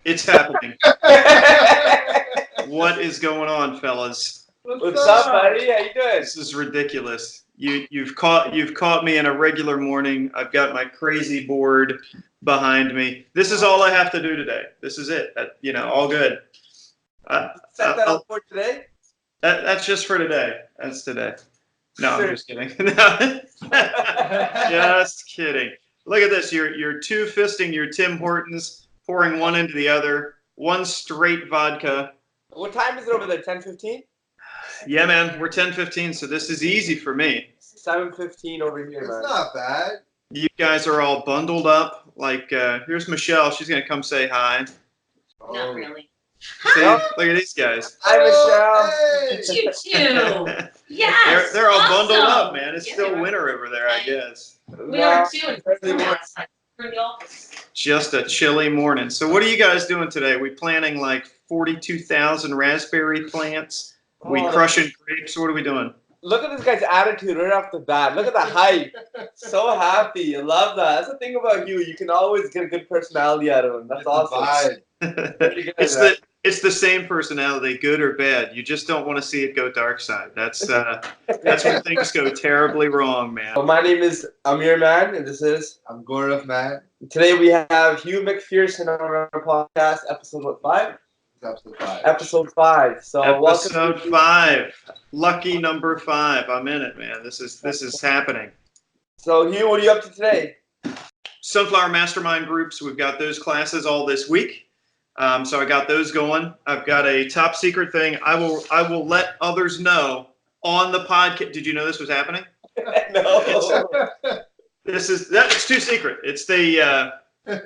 It's happening. What is going on, fellas? What's up, buddy? How you doing? This is ridiculous. You've caught me in a regular morning. I've got my crazy board behind me. This is all I have to do today. This is it. All good. Set that up for today? That's just for today. That's today. No, I'm just kidding. Just kidding. Look at this. You're two-fisting your Tim Hortons, pouring one into the other. One straight vodka. What time is it over there? 10:15? Yeah, man. We're 10:15, so this is easy for me. 7:15 over here, man. It's not bad. You guys are all bundled up. Like, here's Michelle. She's going to come say hi. Not really. See? Look at these guys. Hi, Michelle. Hey! Choo choo. Yes. They're all awesome. bundled up, man. It's Yeah, still they are. winter over there, I guess. We are too. And we're outside. We're in the office. Just a chilly morning. So what are you guys doing today? We planting like 42,000 raspberry plants? We Oh, crushing grapes? What are we doing? Look at this guy's attitude right off the bat. Look at the hype. So happy. I love that. That's the thing about you. You can always get a good personality out of him. That's awesome. Pretty good, right? It's the same personality, good or bad. You just don't want to see it go dark side. That's when things go terribly wrong, man. Well, my name is Amir, man, and this is... I'm Gaurav, man. Today we have Hugh McPherson on our podcast, episode what, 5? It's episode 5. Episode 5. So Episode welcome. 5, lucky number 5. I'm in it, man. This is happening. So Hugh, what are you up to today? Sunflower Mastermind groups. We've got those classes all this week. So I got those going. I've got a top secret thing. I will let others know on the podcast. Did you know this was happening? No. That's too secret. It's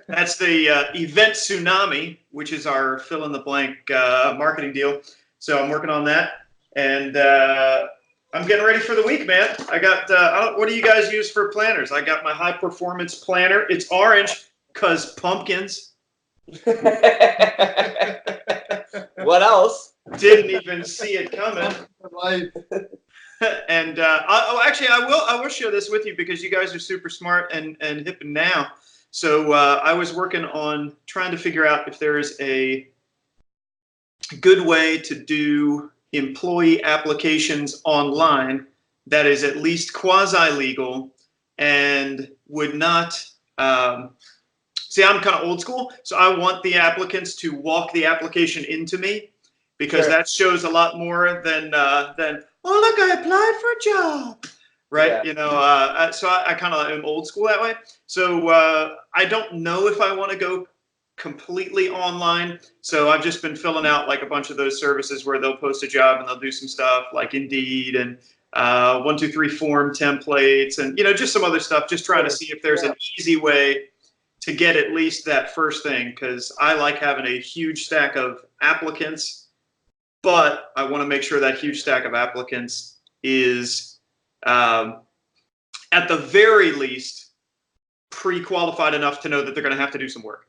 that's the event tsunami, which is our fill in the blank marketing deal. So I'm working on that, and I'm getting ready for the week, man. I got what do you guys use for planners? I got my high performance planner. It's orange because pumpkins. What else? Didn't even see it coming. Life. And I will share this with you because you guys are super smart and hip and now. So I was working on trying to figure out if there is a good way to do employee applications online that is at least quasi-legal and would not. See, I'm kind of old school, so I want the applicants to walk the application into me because Sure. that shows a lot more than oh look, I applied for a job, right? Yeah. So I kind of am old school that way. So I don't know if I want to go completely online. So I've just been filling out like a bunch of those services where they'll post a job and they'll do some stuff like Indeed and 123 form templates and just some other stuff. Just trying to see if there's an easy way to get at least that first thing, because I like having a huge stack of applicants, but I want to make sure that huge stack of applicants is at the very least pre-qualified enough to know that they're going to have to do some work.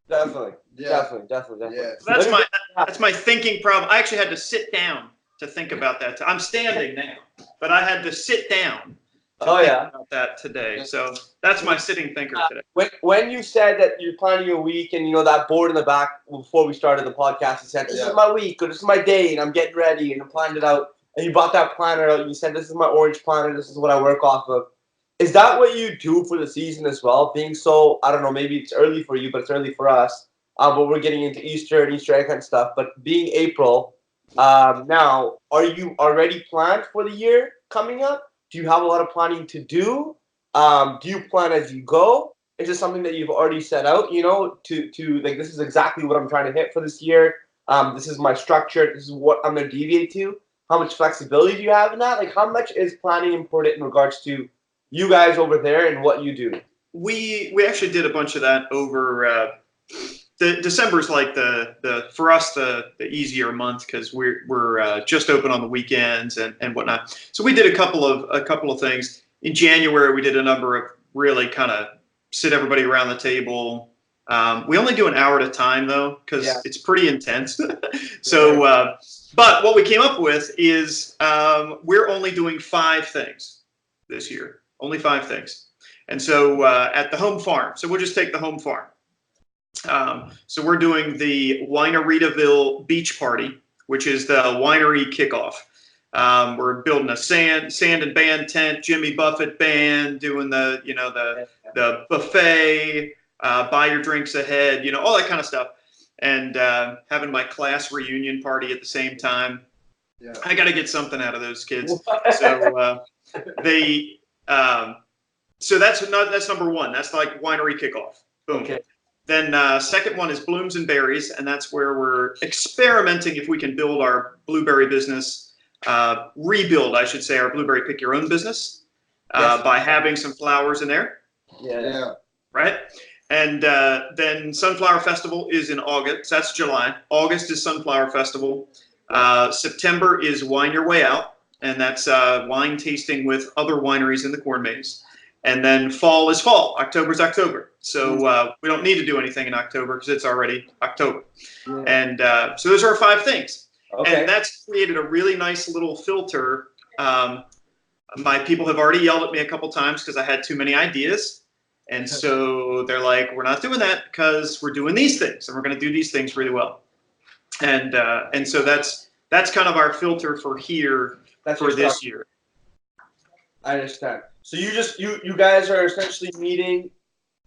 Definitely. Yeah. Definitely. Yeah. So that's my thinking problem. I actually had to sit down to think about that. I'm standing now, but I had to sit down to Oh, think yeah. about that today. So that's my sitting thinker today. When you said that you're planning your week and that board in the back before we started the podcast, you said this is my week or this is my day and I'm getting ready and I'm planning it out, and you brought that planner out and you said this is my orange planner, this is what I work off of. Is that what you do for the season as well? Being so, I don't know, maybe it's early for you, but it's early for us. But we're getting into Easter and Easter egg hunt stuff. But being April now, are you already planned for the year coming up? Do you have a lot of planning to do? Do you plan as you go? Is this something that you've already set out, to like, this is exactly what I'm trying to hit for this year. This is my structure. This is what I'm going to deviate to. How much flexibility do you have in that? Like, how much is planning important in regards to you guys over there and what you do? We actually did a bunch of that over December's like the for us the easier month because we're just open on the weekends and whatnot. So we did a couple of things. In January, we did a number of really kind of sit everybody around the table. We only do an hour at a time though because it's pretty intense. So, but what we came up with is we're only doing 5 things this year. Only 5 things. And so at the home farm. So we'll just take the home farm. So we're doing the Wineritaville Beach Party, which is the winery kickoff. We're building a sand and band tent, Jimmy Buffett band, doing the buffet, buy your drinks ahead, all that kind of stuff, and having my class reunion party at the same time. Yeah. I got to get something out of those kids. So so that's number one. That's like winery kickoff. Boom. Okay. Then second one is Blooms and Berries, and that's where we're experimenting if we can build our blueberry business, rebuild, I should say, our blueberry pick your own business by having some flowers in there. Yeah. Right? And then Sunflower Festival is in August. That's July. August is Sunflower Festival. September is Wine Your Way Out, and that's wine tasting with other wineries in the corn maze. And then fall is fall. October's October. So we don't need to do anything in October because it's already October. Yeah. And so those are our 5 things. Okay. And that's created a really nice little filter. My people have already yelled at me a couple times because I had too many ideas. And so they're like, we're not doing that because we're doing these things and we're going to do these things really well. And so that's kind of our filter for here for this year. I understand. So you guys are essentially meeting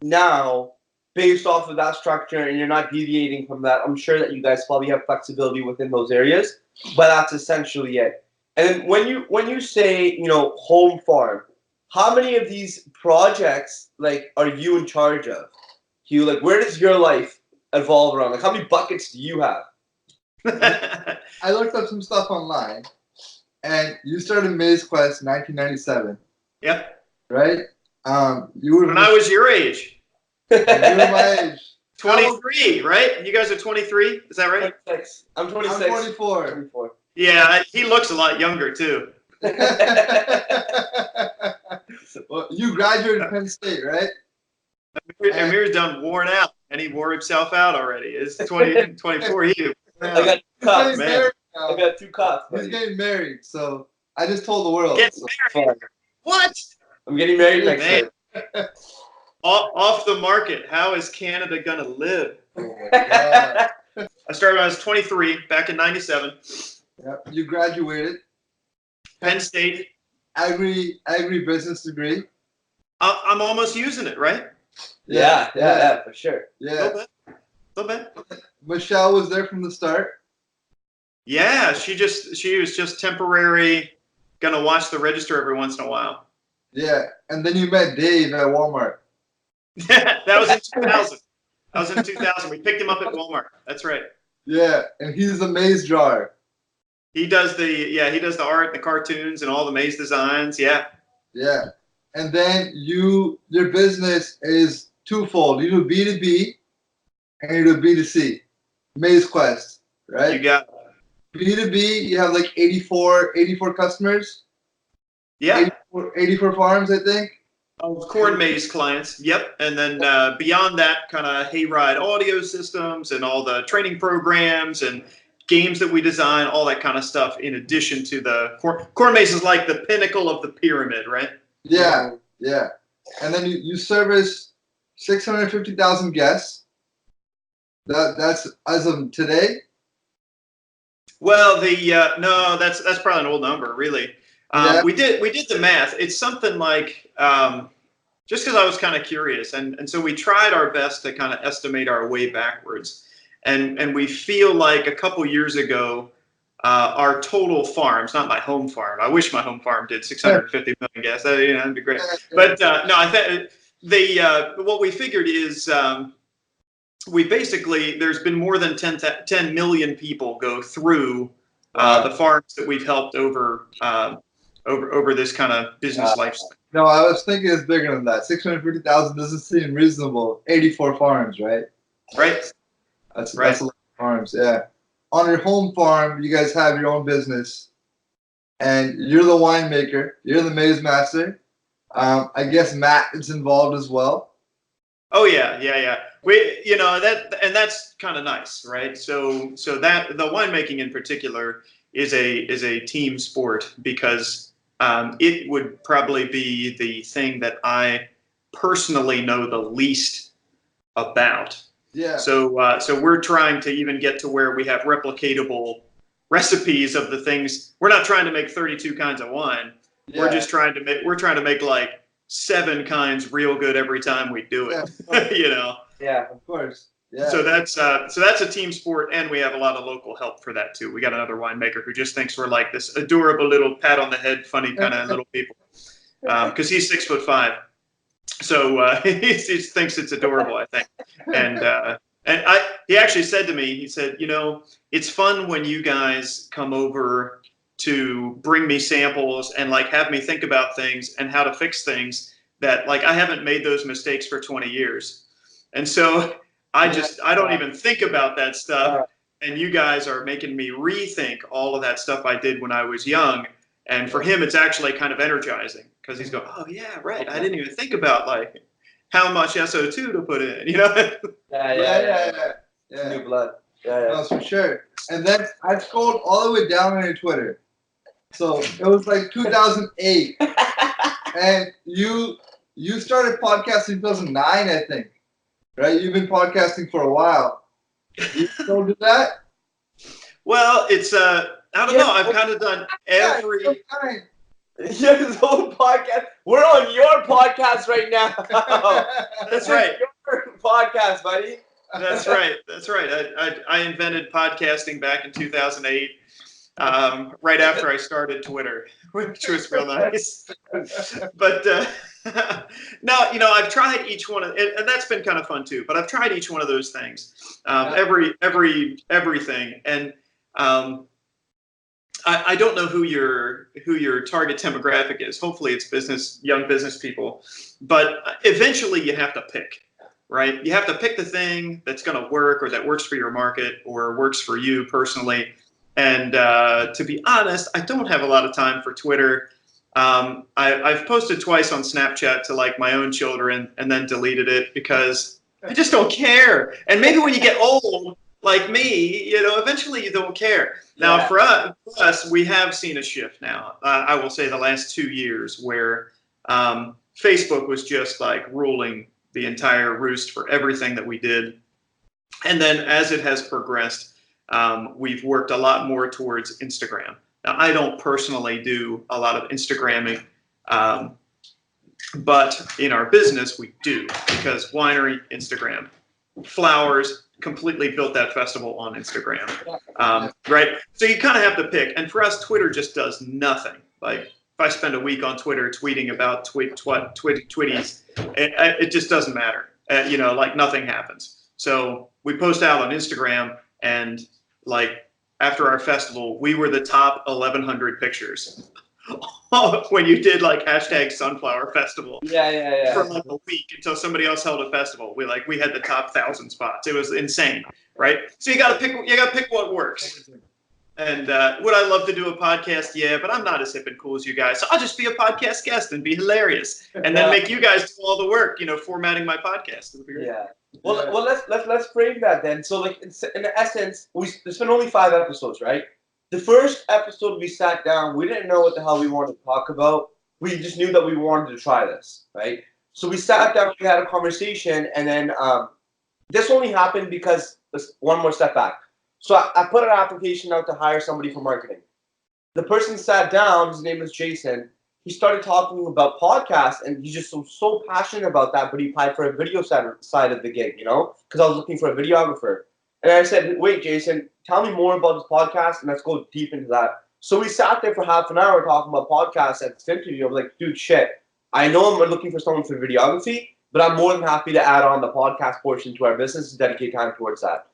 now based off of that structure, and you're not deviating from that. I'm sure that you guys probably have flexibility within those areas, but that's essentially it. And then when you say home farm, how many of these projects are you in charge of? Hugh, where does your life evolve around? How many buckets do you have? I looked up some stuff online, and you started Maize Quest in 1997. Yep. Right? You were when I was your age. You were my age. 23, right? You guys are 23. Is that right? 26. I'm 26. I'm 24. 24. Yeah, he looks a lot younger too. Well, you graduated Penn State, right? Amir's done worn out, and he wore himself out already. It's 24. He I got 2 cups, man. I got 2 cups. He's getting married, so I just told the world. Get married. What? I'm getting married next Man. year. Off the market. How is Canada gonna live? Oh my God. I started when I was 23, back in '97. Yep. You graduated. Penn State. Agri business degree. I'm almost using it, right? Yeah, for sure. Yeah. A little bit. Michelle was there from the start. Yeah, she was just temporary, gonna watch the register every once in a while. Yeah, and then you met Dave at Walmart. That was in 2000. That was in 2000. We picked him up at Walmart. That's right. Yeah, and he's the maze drawer. He does the art and the cartoons and all the maze designs. Yeah. Yeah, and then your business is twofold. You do B2B and you do B2C. Maize Quest, right? You got B2B, you have 84 customers. yeah. 84 farms, I think. Corn maze clients. Yep. And then beyond that, kind of hayride audio systems and all the training programs and games that we design, all that kind of stuff. In addition to the corn maze is like the pinnacle of the pyramid, right? Yeah. And then you service 650,000 guests. That's as of today. Well, no, that's probably an old number, really. Yeah. We did the math. It's something like just because I was kind of curious, and so we tried our best to kind of estimate our way backwards, and we feel like a couple years ago, our total farms, not my home farm. I wish my home farm did 650 million guests. That'd be great. But no, I think what we figured is there's been more than 10 million people go through the farms that we've helped over this kind of business lifestyle. No, I was thinking it's bigger than that. 650,000 doesn't seem reasonable. 84 farms, right? Right. That's a lot of farms, yeah. On your home farm, you guys have your own business, and you're the winemaker. You're the maze master. I guess Matt is involved as well. Oh yeah. That's kind of nice, right? So that the winemaking in particular is a team sport because it would probably be the thing that I personally know the least about. Yeah. So so we're trying to even get to where we have replicatable recipes of the things. We're not trying to make 32 kinds of wine. Yeah. We're just trying to make like 7 kinds real good every time we do it. Yeah. You know. Yeah. Of course. Yeah. So that's a team sport, and we have a lot of local help for that too. We got another winemaker who just thinks we're like this adorable little pat on the head, funny kind of little people, because he's 6'5". So he thinks it's adorable, I think. And he actually said to me, he said, you know, it's fun when you guys come over to bring me samples and like have me think about things and how to fix things that like I haven't made those mistakes for 20 years. And so I don't even think about that stuff. And you guys are making me rethink all of that stuff I did when I was young. And for him, it's actually kind of energizing because he's going, oh yeah, right. I didn't even think about like how much SO2 to put in, you know? Yeah. New blood. Yeah. No, for sure. And then I scrolled all the way down on your Twitter. So it was like 2008. And you started podcasting in 2009, I think. Right? You've been podcasting for a while. You still do that? Well, it's I don't know. I've kind of done every. Yeah, his whole podcast. We're on your podcast right now. That's right. Your podcast, buddy. That's right. That's right. I invented podcasting back in 2008, right after I started Twitter, which was real nice. But no, you know, I've tried each one of, and that's been kind of fun too. But I've tried each one of those things, everything, and I don't know who your target demographic is. Hopefully, it's young business people. But eventually, you have to pick. Right? You have to pick the thing that's going to work or that works for your market or works for you personally. And to be honest, I don't have a lot of time for Twitter. I've posted twice on Snapchat to like my own children and then deleted it because I just don't care. And maybe when you get old, like me, you know, eventually you don't care. Now, for us, we have seen a shift now. I will say the last 2 years where Facebook was just like ruling the entire roost for everything that we did. And then as it has progressed, we've worked a lot more towards Instagram. Now, I don't personally do a lot of Instagramming, but in our business, we do because winery, Instagram, flowers, completely built that festival on Instagram, right? So you kind of have to pick. And for us, Twitter just does nothing. Like, if I spend a week on Twitter tweeting about Twitties, it just doesn't matter. You know, like nothing happens. So we post out on Instagram, and like after our festival, we were the top 1,100 pictures when you did like hashtag Sunflower Festival. Yeah. For like a week until somebody else held a festival. We had the top 1,000 spots. It was insane, right? So you got to pick what works. And would I love to do a podcast? Yeah, but I'm not as hip and cool as you guys. So I'll just be a podcast guest and be hilarious, and then make you guys do all the work. You know, formatting my podcast. Yeah. Well, let's frame that then. So, like in essence, there's been only 5 episodes, right? The first episode we sat down, we didn't know what the hell we wanted to talk about. We just knew that we wanted to try this, right? So we sat down, we had a conversation, and then this only happened because one more step back. So I put an application out to hire somebody for marketing. The person sat down, his name was Jason. He started talking about podcasts, and he's just so passionate about that, but he applied for a video side of the gig, you know, because I was looking for a videographer. And I said, wait, Jason, tell me more about this podcast, and let's go deep into that. So we sat there for half an hour talking about podcasts at this interview. I was like, dude, shit, I know I'm looking for someone for videography, but I'm more than happy to add on the podcast portion to our business and dedicate time towards that.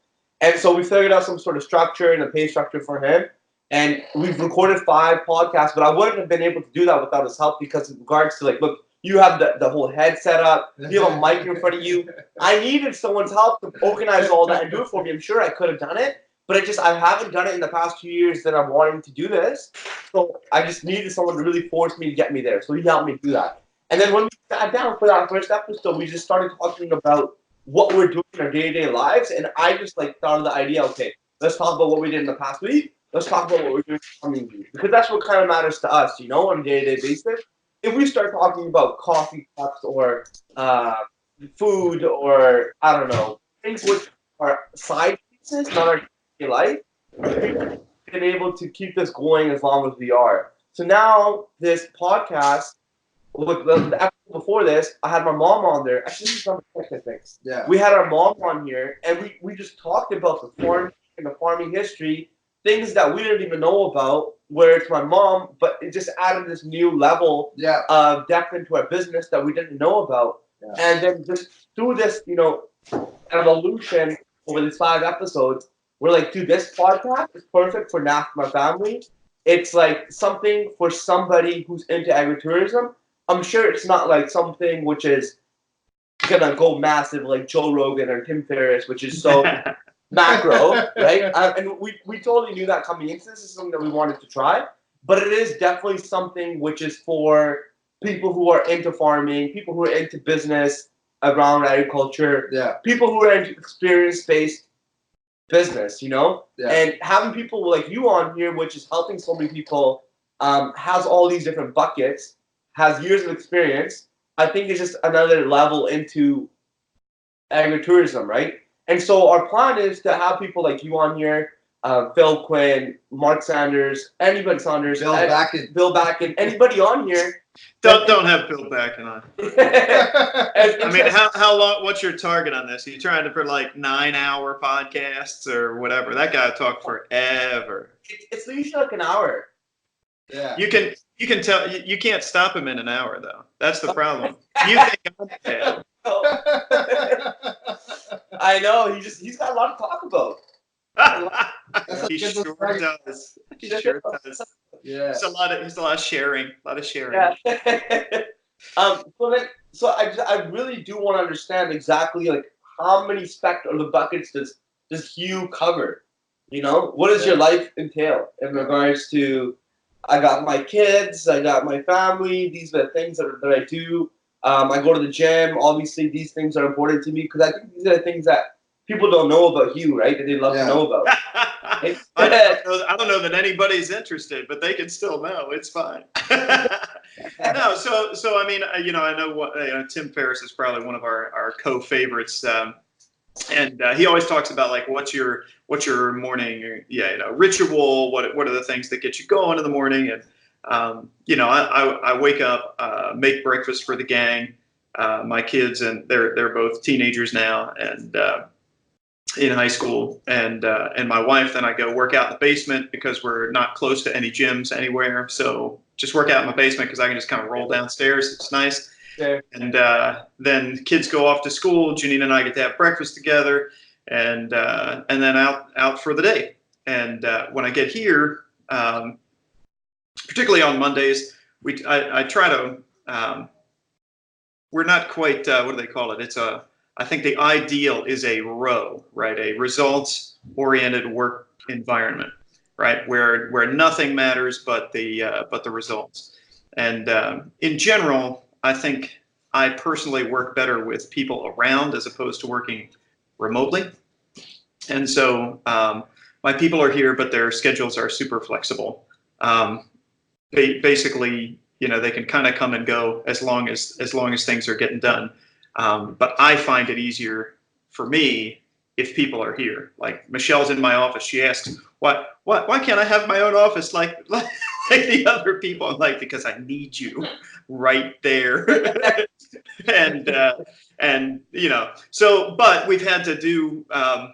And so we figured out some sort of structure and a pay structure for him. And we've recorded 5 podcasts, but I wouldn't have been able to do that without his help because in regards to like, look, you have the whole head set up, you have a mic in front of you. I needed someone's help to organize all that and do it for me. I'm sure I could have done it, but I haven't done it in the past 2 years that I'm wanting to do this. So I just needed someone to really force me to get me there. So he helped me do that. And then when we sat down for that first episode, we just started talking about what we're doing in our day-to-day lives, and I just like thought of the idea, okay, let's talk about what we did in the past week, let's talk about what we're doing in the coming week, because that's what kind of matters to us, you know, on a day-to-day basis. If we start talking about coffee cups or food or, I don't know, things which are side pieces, not our daily life, we've been able to keep this going as long as we are. So now this podcast, look, the episode before this, I had my mom on there. Actually, this is number 6, I think. Yeah. We had our mom on here, and we just talked about the farm and the farming history, things that we didn't even know about, where it's my mom, but it just added this new level of depth into our business that we didn't know about. Yeah. And then just through this, evolution over these 5 episodes, we're like, dude, this podcast is perfect for Naf, my family. It's like something for somebody who's into agritourism. I'm sure it's not like something which is gonna go massive like Joe Rogan or Tim Ferriss, which is so macro, right? And we totally knew that coming into this. This is something that we wanted to try, but it is definitely something which is for people who are into farming, people who are into business around agriculture, people who are into experience-based business, and having people like you on here, which is helping so many people, has all these different buckets, has years of experience, I think it's just another level into agritourism, right? And so our plan is to have people like you on here, Phil Quinn, Mark Sanders, anybody Saunders, Bill Backen, anybody on here. Don't have Bill Backen on. I mean, how long? What's your target on this? Are you trying to for like 9-hour podcasts or whatever? That guy talked forever. It's usually like an hour. Yeah. You can tell you can't stop him in an hour though. That's the problem. You think I'm bad. I know. He's got a lot to talk about. He sure does. He sure does. Yeah. It's a lot of sharing. A lot of sharing. Yeah. So I really do want to understand exactly like how many of the buckets does Hugh cover? What does your life entail in regards to? I got my kids, I got my family. These are the things that I do. I go to the gym. Obviously, these things are important to me because I think these are the things that people don't know about you, right? That they love to know about. I don't know that anybody's interested, but they can still know. It's fine. No, so I mean, I know what Tim Ferriss is probably one of our co-favorites, and he always talks about like what's your morning, ritual. What are the things that get you going in the morning? And I wake up, make breakfast for the gang, my kids, and they're both teenagers now, and in high school, and my wife. Then I go work out in the basement because we're not close to any gyms anywhere. So just work out in my basement because I can just kind of roll downstairs. It's nice. Okay. And then kids go off to school. Janine and I get to have breakfast together, and then out for the day. And when I get here, particularly on Mondays, I try to. We're not quite. What do they call it? I think the ideal is a ROW, right? A results-oriented work environment, right? Where nothing matters but the results. And in general, I think I personally work better with people around as opposed to working remotely. And so my people are here, but their schedules are super flexible. Basically, they can kind of come and go as long as things are getting done. But I find it easier for me if people are here. Like Michelle's in my office. She asks, why can't I have my own office like the other people? I'm like, because I need you right there. and so, but we've had to do, now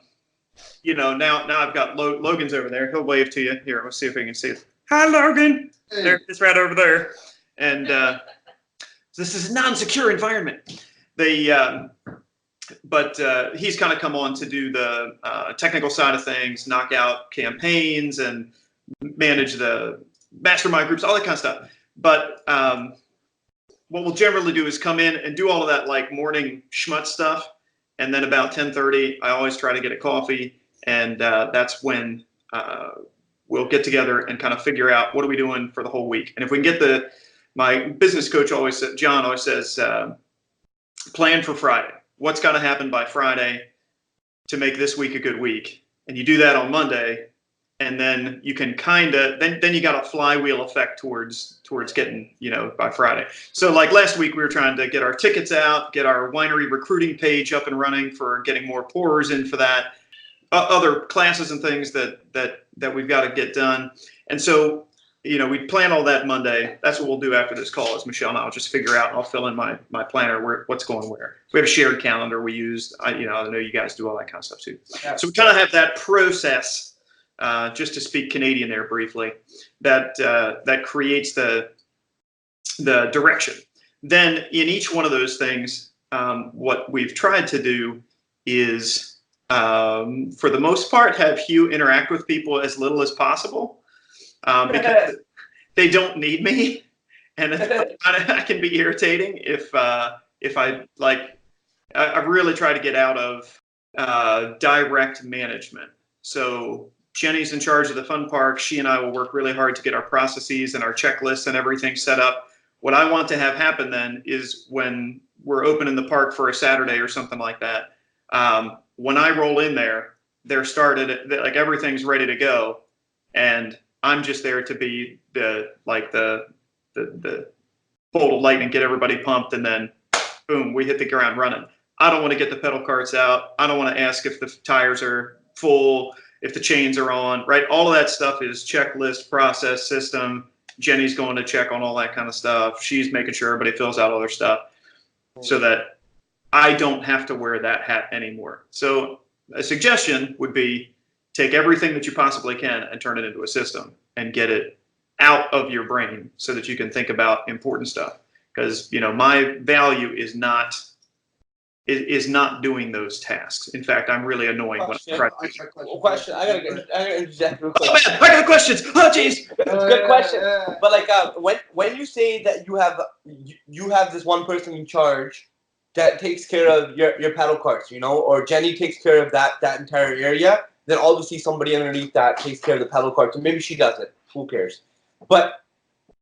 I've got Logan's over there. He'll wave to you. Here, let's see if we can see it. Hi, Logan. Hey. There, it's right over there. And this is a non-secure environment. But he's kind of come on to do the technical side of things, knock out campaigns, and manage the mastermind groups, all that kind of stuff. But what we'll generally do is come in and do all of that like morning schmutz stuff, and then about 10:30, I always try to get a coffee, and that's when we'll get together and kind of figure out what are we doing for the whole week. And if we can get my business coach John always says, plan for Friday. What's got to happen by Friday to make this week a good week? And you do that on Monday, and then you can then you got a flywheel effect towards getting, by Friday. So like last week we were trying to get our tickets out, get our winery recruiting page up and running for getting more pourers in for that, other classes and things that we've got to get done. And so, we plan all that Monday. That's what we'll do after this call is Michelle and I'll just figure out, and I'll fill in my planner what's going where. We have a shared calendar we use. I know you guys do all that kind of stuff too. Yeah. So we kind of have that process, just to speak Canadian there briefly, that creates the direction. Then in each one of those things, what we've tried to do is, for the most part, have Hugh interact with people as little as possible. Because they don't need me, and I can be irritating if I really try to get out of direct management. So Jenny's in charge of the fun park. She and I will work really hard to get our processes and our checklists and everything set up. What I want to have happen then is when we're open in the park for a Saturday or something like that, when I roll in there, they're started, like everything's ready to go, and I'm just there to be the bolt of lightning, get everybody pumped, and then boom, we hit the ground running. I don't want to get the pedal carts out. I don't want to ask if the tires are full, if the chains are on, right? All of that stuff is checklist, process, system. Jenny's going to check on all that kind of stuff. She's making sure everybody fills out all their stuff so that I don't have to wear that hat anymore. So a suggestion would be take everything that you possibly can and turn it into a system and get it out of your brain so that you can think about important stuff. Because, my value is not doing those tasks. In fact, I'm really annoying when I try to do question. I gotta interject real quick. Oh man, I got questions. Oh jeez. It's a good question. But like, when you say that you have this one person in charge that takes care of your pedal carts, or Jenny takes care of that entire area, then obviously somebody underneath that takes care of the pedal carts, and maybe she does it. Who cares? But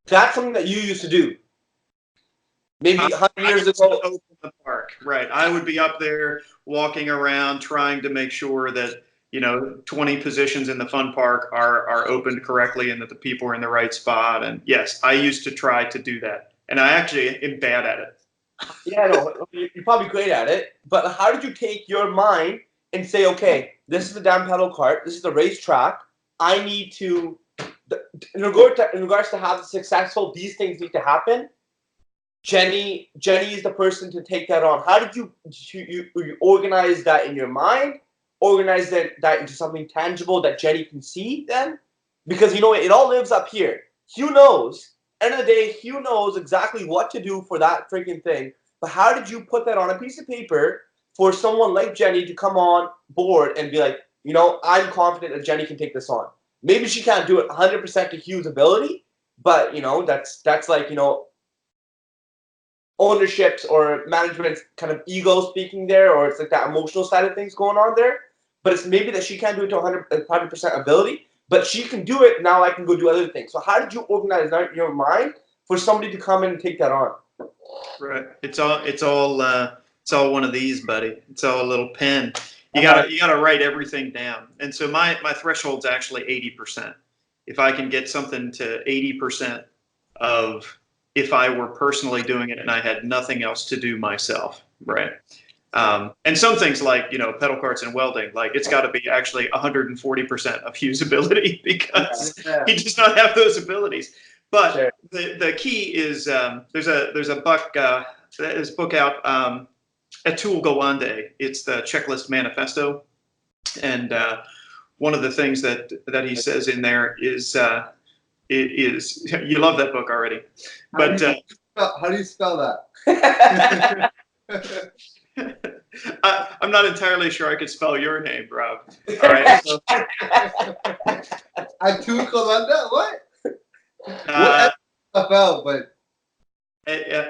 that's something that you used to do. Maybe 100 years ago. Open the park, right? I would be up there walking around trying to make sure that 20 positions in the fun park are opened correctly and that the people are in the right spot. And yes, I used to try to do that, and I actually am bad at it. Yeah, no, you're probably great at it. But how did you take your mind and say, okay, this is the damn pedal cart, this is the racetrack. I need to, in regards to how successful these things need to happen. Jenny is the person to take that on. How did you organize that in your mind? Organize that into something tangible that Jenny can see then? Because it all lives up here. Hugh knows. End of the day, Hugh knows exactly what to do for that freaking thing. But how did you put that on a piece of paper for someone like Jenny to come on board and be like, I'm confident that Jenny can take this on. Maybe she can't do it 100% to Hugh's ability, but that's like, ownerships or management kind of ego speaking there, or it's like that emotional side of things going on there. But it's maybe that she can't do it to 100% ability, but she can do it. Now I can go do other things. So how did you organize your mind for somebody to come in and take that on? Right. It's all one of these, buddy. It's all a little pen. You gotta write everything down. And so my threshold's actually 80%. If I can get something to 80% of if I were personally doing it and I had nothing else to do myself, right? And some things like, pedal carts and welding, like it's got to be actually 140% of Hugh's ability because he does not have those abilities. But the key is there's a book out, Atul Gawande. It's the Checklist Manifesto, and one of the things that he says in there is you love that book already, but how do you spell that? I'm not entirely sure I could spell your name, Rob. All right. So, Atul Gawande, what? But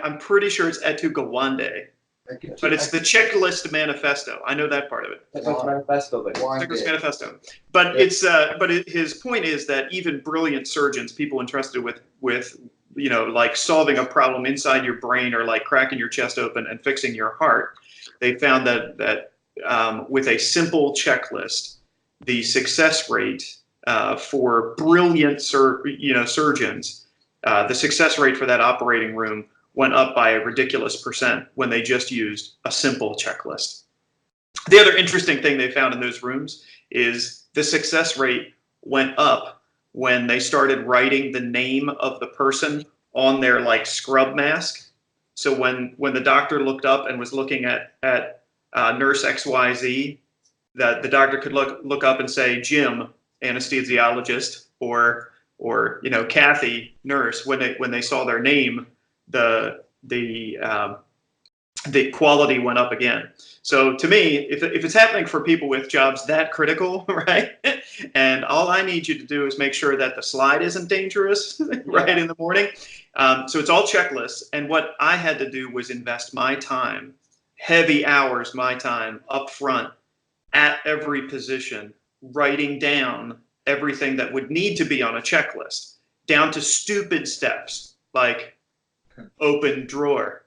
I'm pretty sure it's Atul Gawande. But it's the Checklist Manifesto. I know that part of it. Checklist Manifesto. Checklist Manifesto. But his point is that even brilliant surgeons, people entrusted with like solving a problem inside your brain or like cracking your chest open and fixing your heart, they found that with a simple checklist, the success rate for brilliant surgeons, the success rate for that operating room went up by a ridiculous % when they just used a simple checklist. The other interesting thing they found in those rooms is the success rate went up when they started writing the name of the person on their like scrub mask. So when the doctor looked up and was looking at nurse XYZ, the doctor could look up and say Jim, anesthesiologist, or Kathy, nurse. When they saw their name, the quality went up again. So to me, if it's happening for people with jobs that critical, right, and all I need you to do is make sure that the slide isn't dangerous, right, in the morning. So it's all checklists. And what I had to do was invest my time, heavy hours, my time up front at every position, writing down everything that would need to be on a checklist, down to stupid steps like open drawer,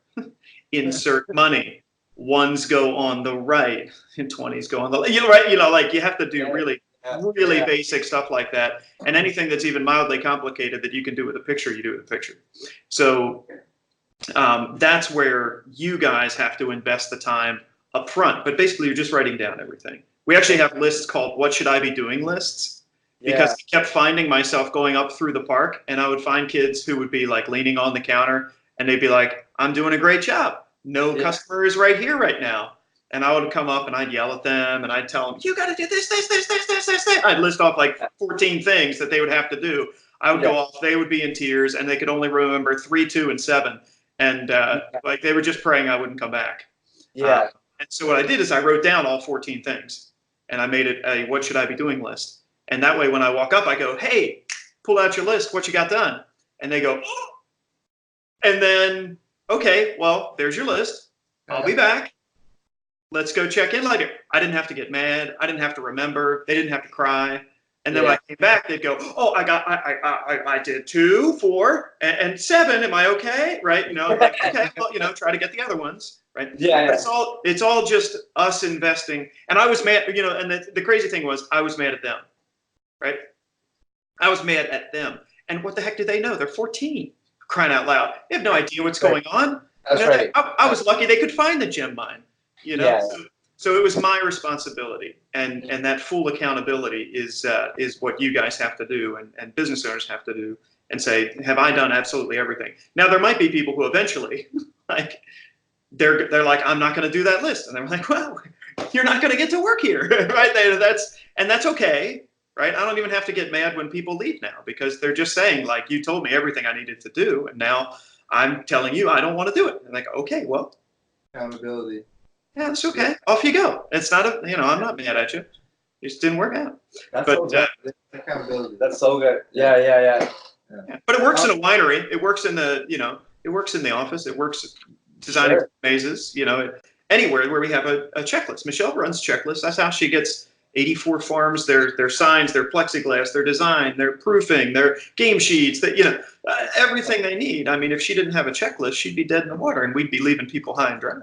insert money, ones go on the right and 20s go on the left. Right? Like you have to do really basic stuff like that. And anything that's even mildly complicated that you can do with a picture, you do with a picture. So that's where you guys have to invest the time up front. But basically, you're just writing down everything. We actually have lists called "What should I be doing?" lists, because I kept finding myself going up through the park, and I would find kids who would be like leaning on the counter, and they'd be like, "I'm doing a great job. No customer is right here right now." And I would come up and I'd yell at them and I'd tell them, "You got to do this, this, this, this, this, this, this." I'd list off like 14 things that they would have to do. I would go off, they would be in tears, and they could only remember 3, 2, and 7. And like they were just praying I wouldn't come back. And so what I did is I wrote down all 14 things and I made it a "What should I be doing" list. And that way when I walk up, I go, "Hey, pull out your list. What you got done?" And they go, "Oh." And then, "Okay, well, there's your list. I'll be back. Let's go check in later." I didn't have to get mad. I didn't have to remember. They didn't have to cry. And then when I came back, they'd go, "Oh, I did 2, 4, and 7. Am I okay?" Right? Like, okay, well, try to get the other ones. Right? But it's all just us investing. And I was mad, and the crazy thing was I was mad at them. Right? I was mad at them. And what the heck do they know? They're 14. Crying out loud. They have no idea what's going on. That's right. I was lucky they could find the gem mine. So it was my responsibility, and that full accountability is what you guys have to do, and business owners have to do, and say, have I done absolutely everything? Now there might be people who eventually, like, they're like, I'm not going to do that list, and they're like, well, you're not going to get to work here, right? That's okay, right? I don't even have to get mad when people leave now, because they're just saying, like, you told me everything I needed to do, and now I'm telling you I don't want to do it. And like, okay, well, Accountability. yeah, it's okay. Off you go. It's not I'm not mad at you. It just didn't work out. Accountability. That's so good. Yeah. But it works in a winery. It works in it works in the office. It works designing mazes, anywhere where we have a checklist. Michelle runs checklists. That's how she gets 84 farms, their signs, their plexiglass, their design, their proofing, their game sheets, everything they need. I mean, if she didn't have a checklist, she'd be dead in the water, and we'd be leaving people high and dry.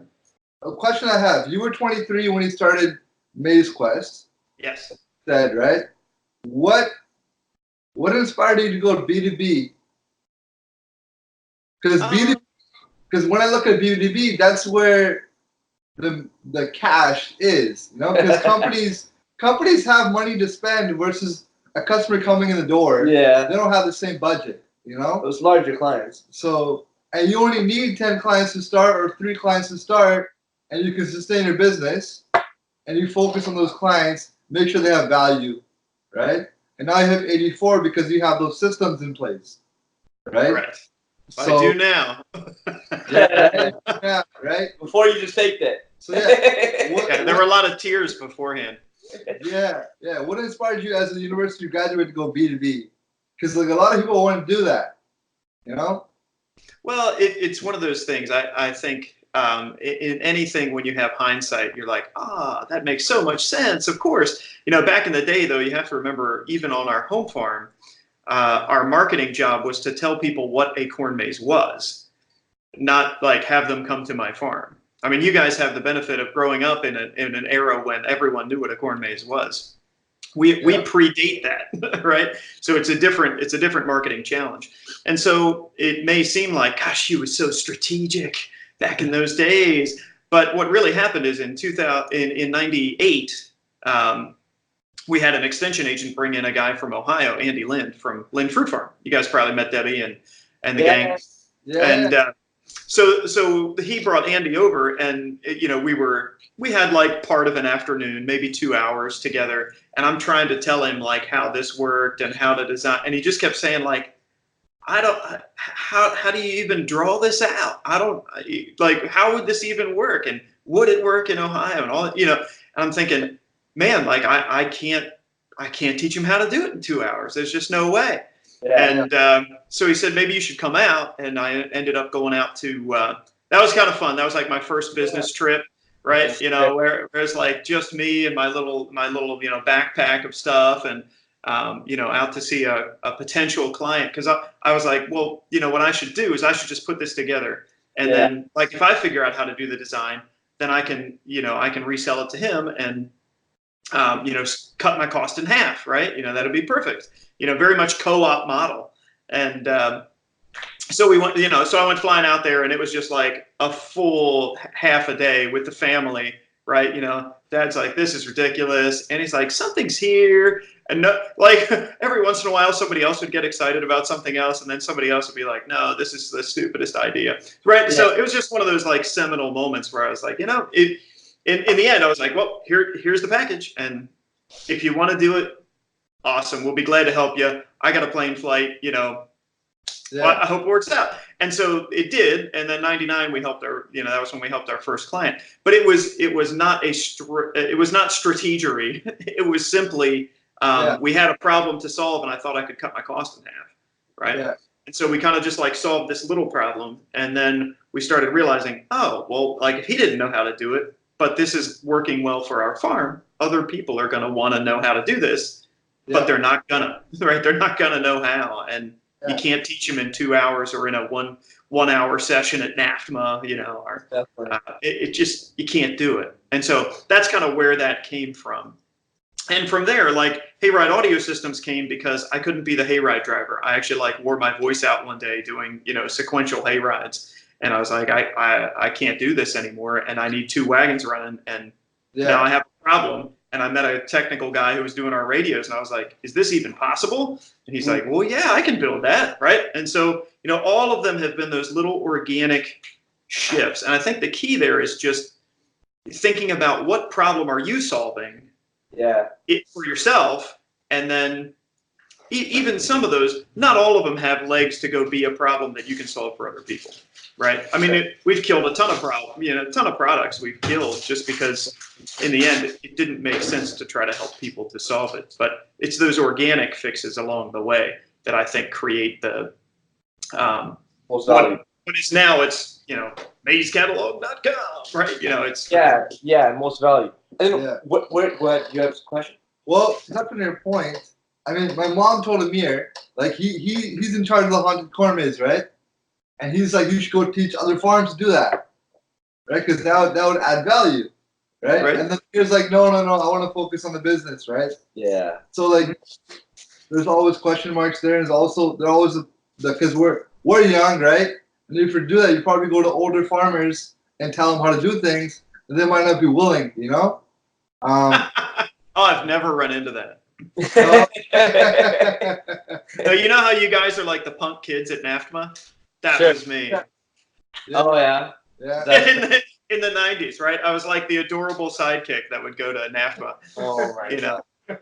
A question I have: you were 23 when you started Maize Quest. Yes. Said, right? What inspired you to go to B2B? Because when I look at B2B, that's where the cash is, because companies have money to spend versus a customer coming in the door. Yeah. They don't have the same budget, Those larger clients. So, and you only need 10 clients to start or 3 clients to start, and you can sustain your business, and you focus on those clients, make sure they have value, right? And now you have 84 because you have those systems in place, right? Correct. So, I do now. yeah, right? Before you just faked it. So there were a lot of tears beforehand. Yeah. What inspired you as a university graduate to go B2B? Because like a lot of people want to do that, Well, it's one of those things. I think in anything, when you have hindsight, you're like, that makes so much sense. Of course, back in the day, though, you have to remember, even on our home farm, our marketing job was to tell people what a corn maze was, not like have them come to my farm. I mean, you guys have the benefit of growing up in an era when everyone knew what a corn maze was. We predate that, right? So it's a different marketing challenge. And so it may seem like, gosh, he was so strategic back in those days. But what really happened is in 98, we had an extension agent bring in a guy from Ohio, Andy Lind from Lind Fruit Farm. You guys probably met Debbie and the gang. Yeah. And so he brought Andy over, and we had like part of an afternoon, maybe 2 hours together, and I'm trying to tell him like how this worked and how to design, and he just kept saying like, how do you even draw this out? I don't like, how would this even work, and would it work in Ohio and all, and I'm thinking, man, like I can't teach him how to do it in 2 hours. There's just no way. Yeah. And so he said, maybe you should come out. And I ended up going out to, that was kind of fun. That was like my first business trip, right? Where it's like just me and my little, backpack of stuff, and, out to see a potential client. Cause I was like, well, what I should do is I should just put this together. And then like, if I figure out how to do the design, then I can resell it to him and, cut my cost in half, right? That'd be perfect. Very much co-op model. And so we went, so I went flying out there, and it was just like a full half a day with the family, right? Dad's like, this is ridiculous. And he's like, something's here. And no, like every once in a while, somebody else would get excited about something else. And then somebody else would be like, no, this is the stupidest idea. Right. Yeah. So it was just one of those like seminal moments where I was like, in the end, I was like, well, here's the package. And if you want to do it, awesome. We'll be glad to help you. I got a plane flight, Well, I hope it works out. And so it did. And then 99, we helped that was when we helped our first client. But it was not strategery. It was simply, we had a problem to solve, and I thought I could cut my cost in half. Right. Yeah. And so we kind of just like solved this little problem. And then we started realizing, oh, well, like if he didn't know how to do it, but this is working well for our farm, other people are going to want to know how to do this, but they're not gonna, right? They're not going to know how. And you can't teach them in 2 hours or in a one hour session at NAFTMA, or it just, you can't do it. And so that's kind of where that came from. And from there, like Hayride Audio Systems came because I couldn't be the hayride driver. I actually like wore my voice out one day doing, sequential hayrides. And I was like, I can't do this anymore, and I need 2 wagons running, and now I have a problem. And I met a technical guy who was doing our radios, and I was like, is this even possible? And he's like, well, yeah, I can build that, right? And so, all of them have been those little organic shifts. And I think the key there is just thinking about what problem are you solving for yourself, and then even some of those, not all of them have legs to go be a problem that you can solve for other people. Right. I mean, we've killed a ton of products we've killed just because in the end, it didn't make sense to try to help people to solve it. But it's those organic fixes along the way that I think create the most value. But it's now maizecatalog.com, right? It's most value. And what you have a question? Well, touching your point, I mean, my mom told Amir, like he's in charge of the haunted corn maze, right? And he's like, you should go teach other farms to do that, right? Because that would add value, right? And then Amir's like, no, I want to focus on the business, right? Yeah. So like, there's always question marks there, and they're always because we're young, right? And if you do that, you probably go to older farmers and tell them how to do things, and they might not be willing, I've never run into that. No, you know how you guys are like the punk kids at NAFTMA? That was me. Yeah. Oh yeah. In the 90s, right? I was like the adorable sidekick that would go to NAFTMA. Oh right.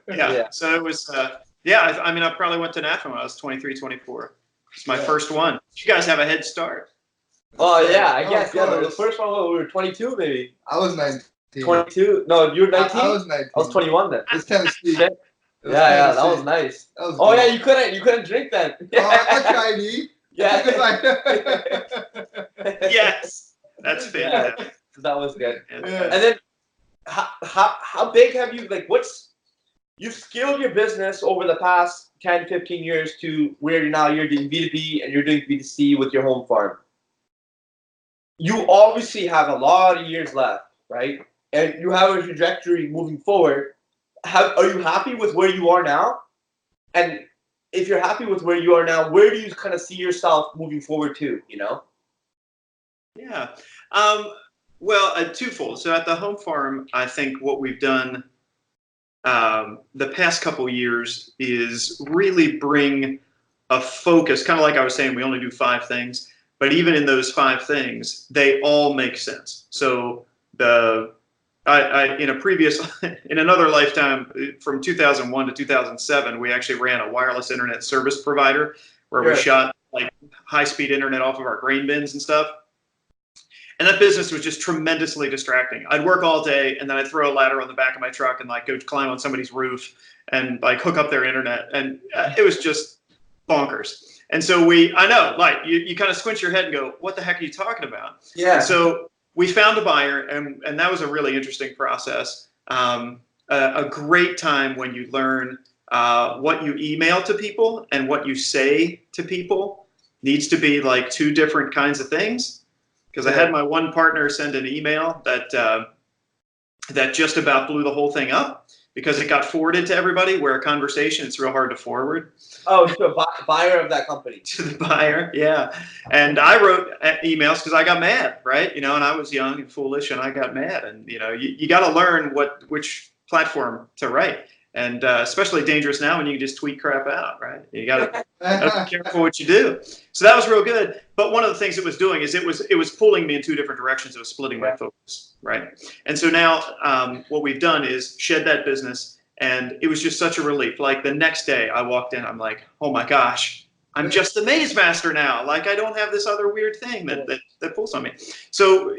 Yeah. So it was. I probably went to NAFTMA when I was 23, 24. It's my first one. You guys have a head start. Oh yeah, I guess. Yeah, the first one we were 22 maybe. I was 19. 22? No, you were 19. I was 19. I was 21 then. It's Tennessee. Yeah, that was nice. Yeah, you couldn't drink then. I tried to eat. Yeah. Yes, that's fantastic. Yeah, that was good. Yeah. And then, how big have you you've scaled your business over the past 10, 15 years to where now you're doing B2B and you're doing B2C with your home farm. You obviously have a lot of years left, right? And you have a trajectory moving forward. are you happy with where you are now? And if you're happy with where you are now, where do you kind of see yourself moving forward to? Yeah. Well, twofold. So at the home farm, I think what we've done the past couple years is really bring a focus, kind of like I was saying, we only do 5 things, but even in those 5 things, they all make sense. So in another lifetime, from 2001 to 2007, we actually ran a wireless internet service provider where we shot like high-speed internet off of our grain bins and stuff. And that business was just tremendously distracting. I'd work all day and then I'd throw a ladder on the back of my truck and like go climb on somebody's roof and like hook up their internet. And it was just bonkers. And so I know, like you kind of squint your head and go, what the heck are you talking about? Yeah. And so we found a buyer and that was a really interesting process. A great time when you learn what you email to people and what you say to people needs to be like 2 different kinds of things. Because I had my one partner send an email that just about blew the whole thing up because it got forwarded to everybody, where a conversation, it's real hard to forward. Oh, to a buyer of that company. To the buyer, yeah. And I wrote emails because I got mad, right? And I was young and foolish and I got mad. And, you got to learn which platform to write. And especially dangerous now when you can just tweet crap out, right? You got to be careful what you do. So that was real good. But one of the things it was doing is it was pulling me in 2 different directions. It was splitting my focus, right? And so now what we've done is shed that business, and it was just such a relief. Like the next day I walked in, I'm like, oh my gosh, I'm just the Maize Master now. Like I don't have this other weird thing that pulls on me. So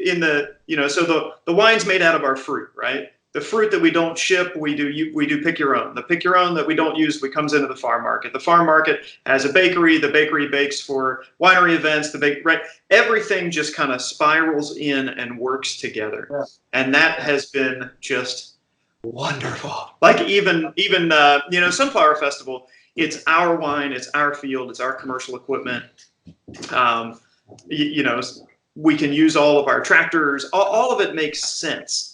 so the wine's made out of our fruit, right? The fruit that we don't ship, we do pick your own. The pick your own that we don't use, comes into the farm market. The farm market has a bakery. The bakery bakes for winery events. Right? Everything just kind of spirals in and works together, and that has been just wonderful. Like even Sunflower Festival, it's our wine, it's our field, it's our commercial equipment. We can use all of our tractors. All of it makes sense.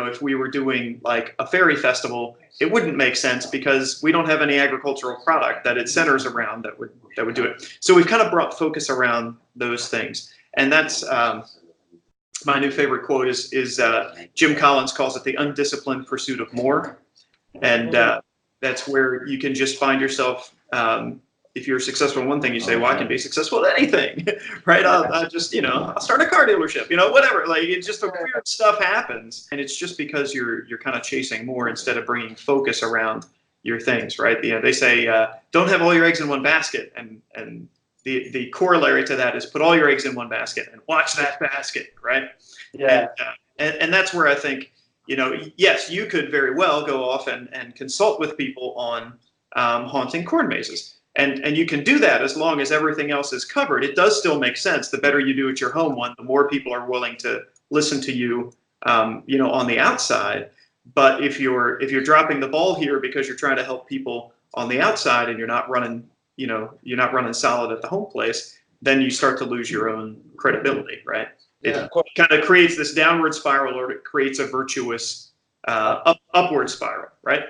If we were doing like a fairy festival, it wouldn't make sense because we don't have any agricultural product that it centers around that would do it. So we've kind of brought focus around those things, and that's my new favorite quote is Jim Collins calls it the undisciplined pursuit of more, and that's where you can just find yourself. If you're successful in one thing, you say, well, I can be successful at anything, right? I'll just, I'll start a car dealership, whatever. Like it's just the weird stuff happens. And it's just because you're kind of chasing more instead of bringing focus around your things, right? They say, don't have all your eggs in one basket. And the corollary to that is put all your eggs in one basket and watch that basket, right? Yeah. And that's where I think, yes, you could very well go off and consult with people on haunting corn mazes. And you can do that as long as everything else is covered. It does still make sense. The better you do at your home one, the more people are willing to listen to you, on the outside. But if you're dropping the ball here because you're trying to help people on the outside and you're not running solid at the home place, then you start to lose your own credibility, right? It kind of creates this downward spiral, or it creates a virtuous upward spiral, right?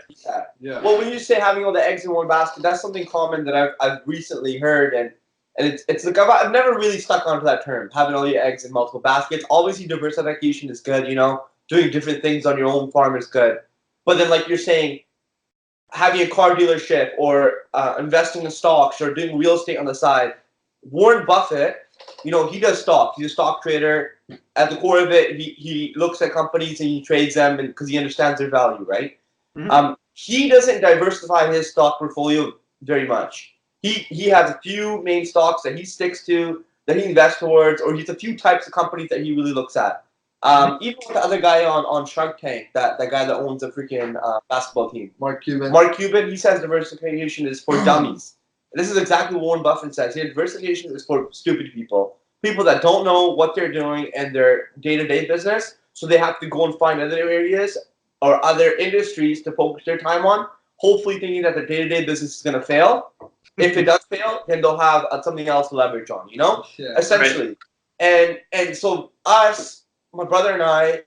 Yeah. Well, when you say having all the eggs in one basket, that's something common that I've recently heard, and it's like I've never really stuck onto that term, having all your eggs in multiple baskets. Obviously, diversification is good, doing different things on your own farm is good, but then like you're saying, having a car dealership or investing in stocks or doing real estate on the side. Warren Buffett, he does stock. He's a stock trader. At the core of it, he looks at companies and he trades them because he understands their value, right? Mm-hmm. He doesn't diversify his stock portfolio very much. He has a few main stocks that he sticks to, that he invests towards, or he's a few types of companies that he really looks at. Even with the other guy on Shark Tank, that guy that owns a freaking basketball team. Mark Cuban, he says diversification is for dummies. This is exactly what Warren Buffett says. Diversification is for stupid people. People that don't know what they're doing in their day-to-day business, so they have to go and find other areas or other industries to focus their time on, hopefully thinking that their day-to-day business is going to fail. If it does fail, then they'll have something else to leverage on, essentially. Right. And so us, my brother and I,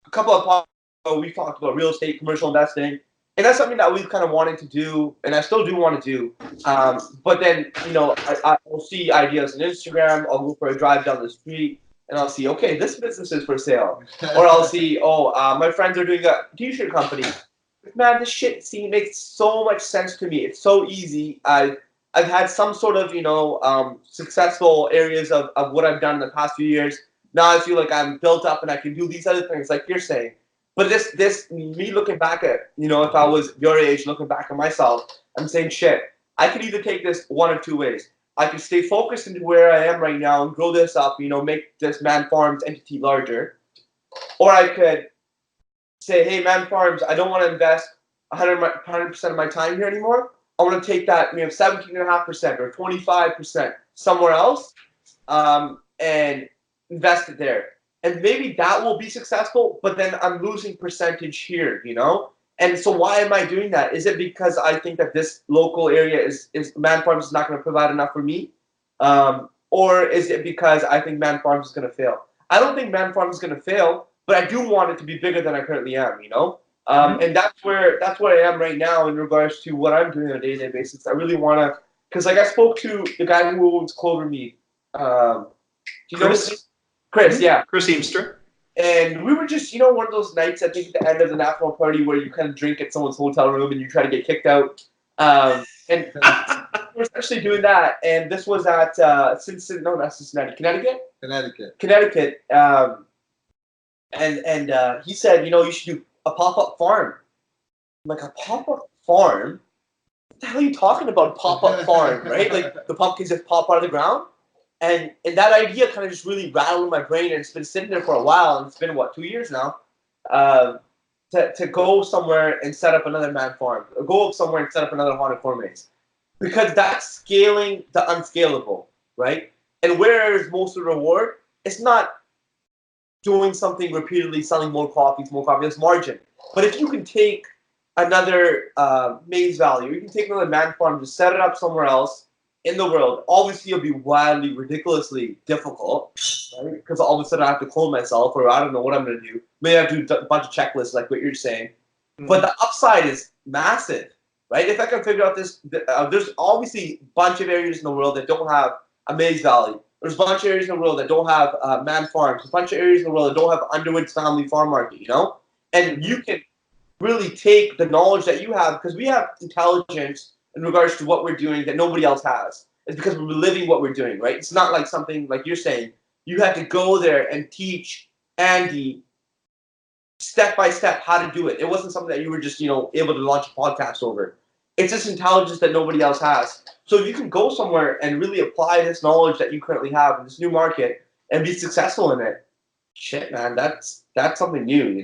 a couple of podcasts ago, we talked about real estate, commercial investing, and that's something that we've kind of wanted to do, and I still do want to do. But then, I'll see ideas on Instagram. I'll go for a drive down the street, and I'll see, okay, this business is for sale. Or I'll see, my friends are doing a t-shirt company. Man, this shit makes so much sense to me. It's so easy. I've had some sort of, successful areas of what I've done in the past few years. Now I feel like I'm built up and I can do these other things like you're saying. But me looking back at, if I was your age, looking back at myself, I'm saying, shit, I could either take this one or two ways. I could stay focused into where I am right now and grow this up, make this Man Farms entity larger. Or I could say, hey, Man Farms, I don't want to invest 100% of my time here anymore. I want to take that 17.5% or 25% somewhere else and invest it there. And maybe that will be successful, but then I'm losing percentage here, And so why am I doing that? Is it because I think that this local area is Man Farms is not going to provide enough for me? Or is it because I think Man Farms is going to fail? I don't think Man Farms is going to fail, but I do want it to be bigger than I currently am, And that's where I am right now in regards to what I'm doing on a day-to-day basis. I really want to, because I spoke to the guy who owns Clovermead. Do you know Chris, yeah. Chris Eamster. And we were just, one of those nights, I think, at the end of the national party where you kind of drink at someone's hotel room and you try to get kicked out. And we're essentially doing that. And this was at Cincinnati, no, not Cincinnati, Connecticut? Connecticut. And he said, you should do a pop-up farm. I'm like, a pop-up farm? What the hell are you talking about, pop-up farm, right? Like, the pumpkins just pop out of the ground? And that idea kind of just really rattled in my brain, and it's been sitting there for a while, and it's been, 2 years now, to go somewhere and set up another Man Farm, or go somewhere and set up another haunted corn maze. Because that's scaling the unscalable, right? And where is most of the reward? It's not doing something repeatedly, selling more coffee, it's margin. But if you can take another Maize Valley, or you can take another Man Farm, just set it up somewhere else in the world, obviously it'll be wildly, ridiculously difficult, right? Because all of a sudden I have to clone myself, or I don't know what I'm going to do. Maybe I have to do a bunch of checklists like what you're saying. But the upside is massive, right? If I can figure out this, there's obviously a bunch of areas in the world that don't have a Maize Valley. There's a bunch of areas in the world that don't have Man Farms. There's a bunch of areas in the world that don't have Underwood's Family Farm Market, And you can really take the knowledge that you have, because we have intelligence in regards to what we're doing that nobody else has. It's because we're living what we're doing, right? It's not like something like you're saying. You had to go there and teach Andy step by step how to do it. It wasn't something that you were just, able to launch a podcast over. It's this intelligence that nobody else has. So if you can go somewhere and really apply this knowledge that you currently have in this new market and be successful in it, shit, man, that's something new,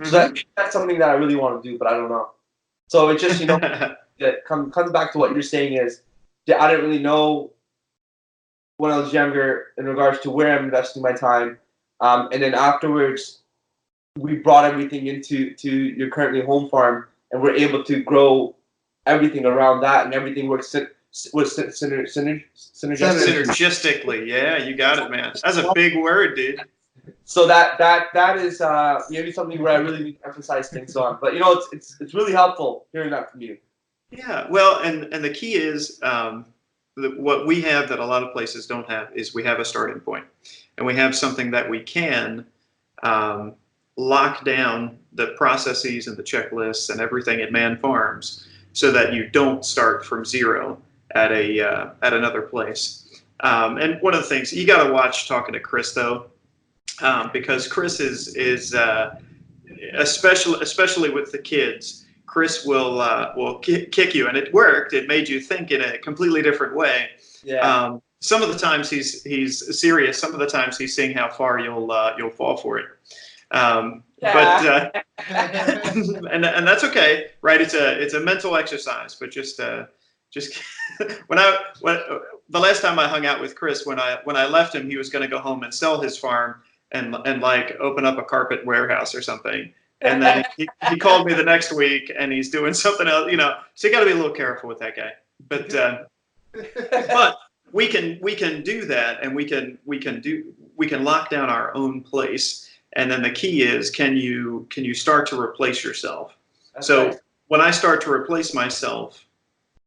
So that's something that I really want to do, but I don't know. So it's just, that comes back to what you're saying is that I didn't really know when I was younger in regards to where I'm investing my time. And then afterwards, we brought everything into your currently home farm, and we're able to grow everything around that, and everything works synergistically. Synergistically, yeah, you got it, man. That's a big word, dude. So that is maybe something where I really need to emphasize things on. But it's really helpful hearing that from you. Yeah, well, and the key is what we have that a lot of places don't have is we have a starting point, and we have something that we can lock down the processes and the checklists and everything at Man Farms, so that you don't start from zero at another place. And one of the things you got to watch talking to Chris though, because Chris is especially with the kids. Chris will kick you, and it worked. It made you think in a completely different way. Yeah. Some of the times he's serious. Some of the times he's seeing how far you'll fall for it. But and that's okay, right? It's a mental exercise. But just when the last time I hung out with Chris, when I left him, he was going to go home and sell his farm and like open up a carpet warehouse or something. And then he called me the next week, and he's doing something else, So you got to be a little careful with that guy. But we can do that, and we can lock down our own place And then the key is, can you start to replace yourself? That's So nice. when I start to replace myself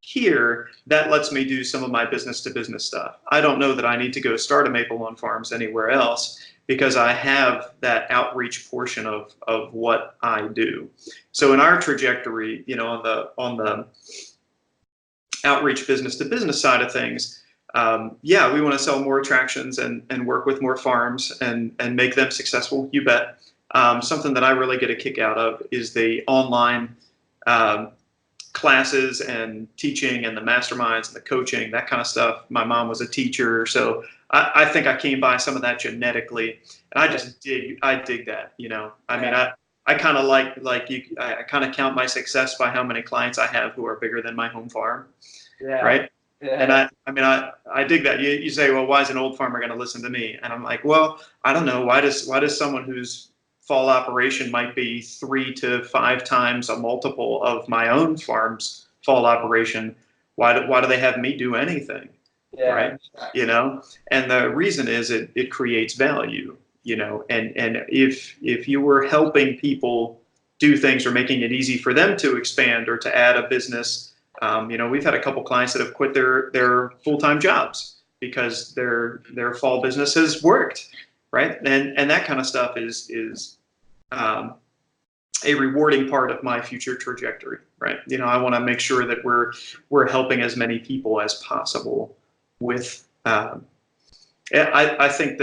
here, that lets me do some of my business to business stuff. I don't know that I need to go start a Maple Lawn Farms anywhere else, because I have that outreach portion of what I do. So in our trajectory, on the outreach business to business side of things, yeah, we want to sell more attractions and work with more farms and make them successful. You bet. Something that I really get a kick out of is the online classes and teaching and the masterminds and the coaching, that kind of stuff. My mom was a teacher, so I think I came by some of that genetically, and I just dig that. I mean, I kind of like you. I kind of count my success by how many clients I have who are bigger than my home farm, right? And I dig that. You say, well, why is an old farmer going to listen to me? And I'm like, well, I don't know. Why does someone whose fall operation might be 3 to 5 times a multiple of my own farm's fall operation, why do they have me do anything? Yeah. Right? And the reason is it creates value, and if you were helping people do things or making it easy for them to expand or to add a business, we've had a couple clients that have quit their full-time jobs because their fall business has worked, right? And that kind of stuff is a rewarding part of my future trajectory, right? I want to make sure that we're helping as many people as possible with. I think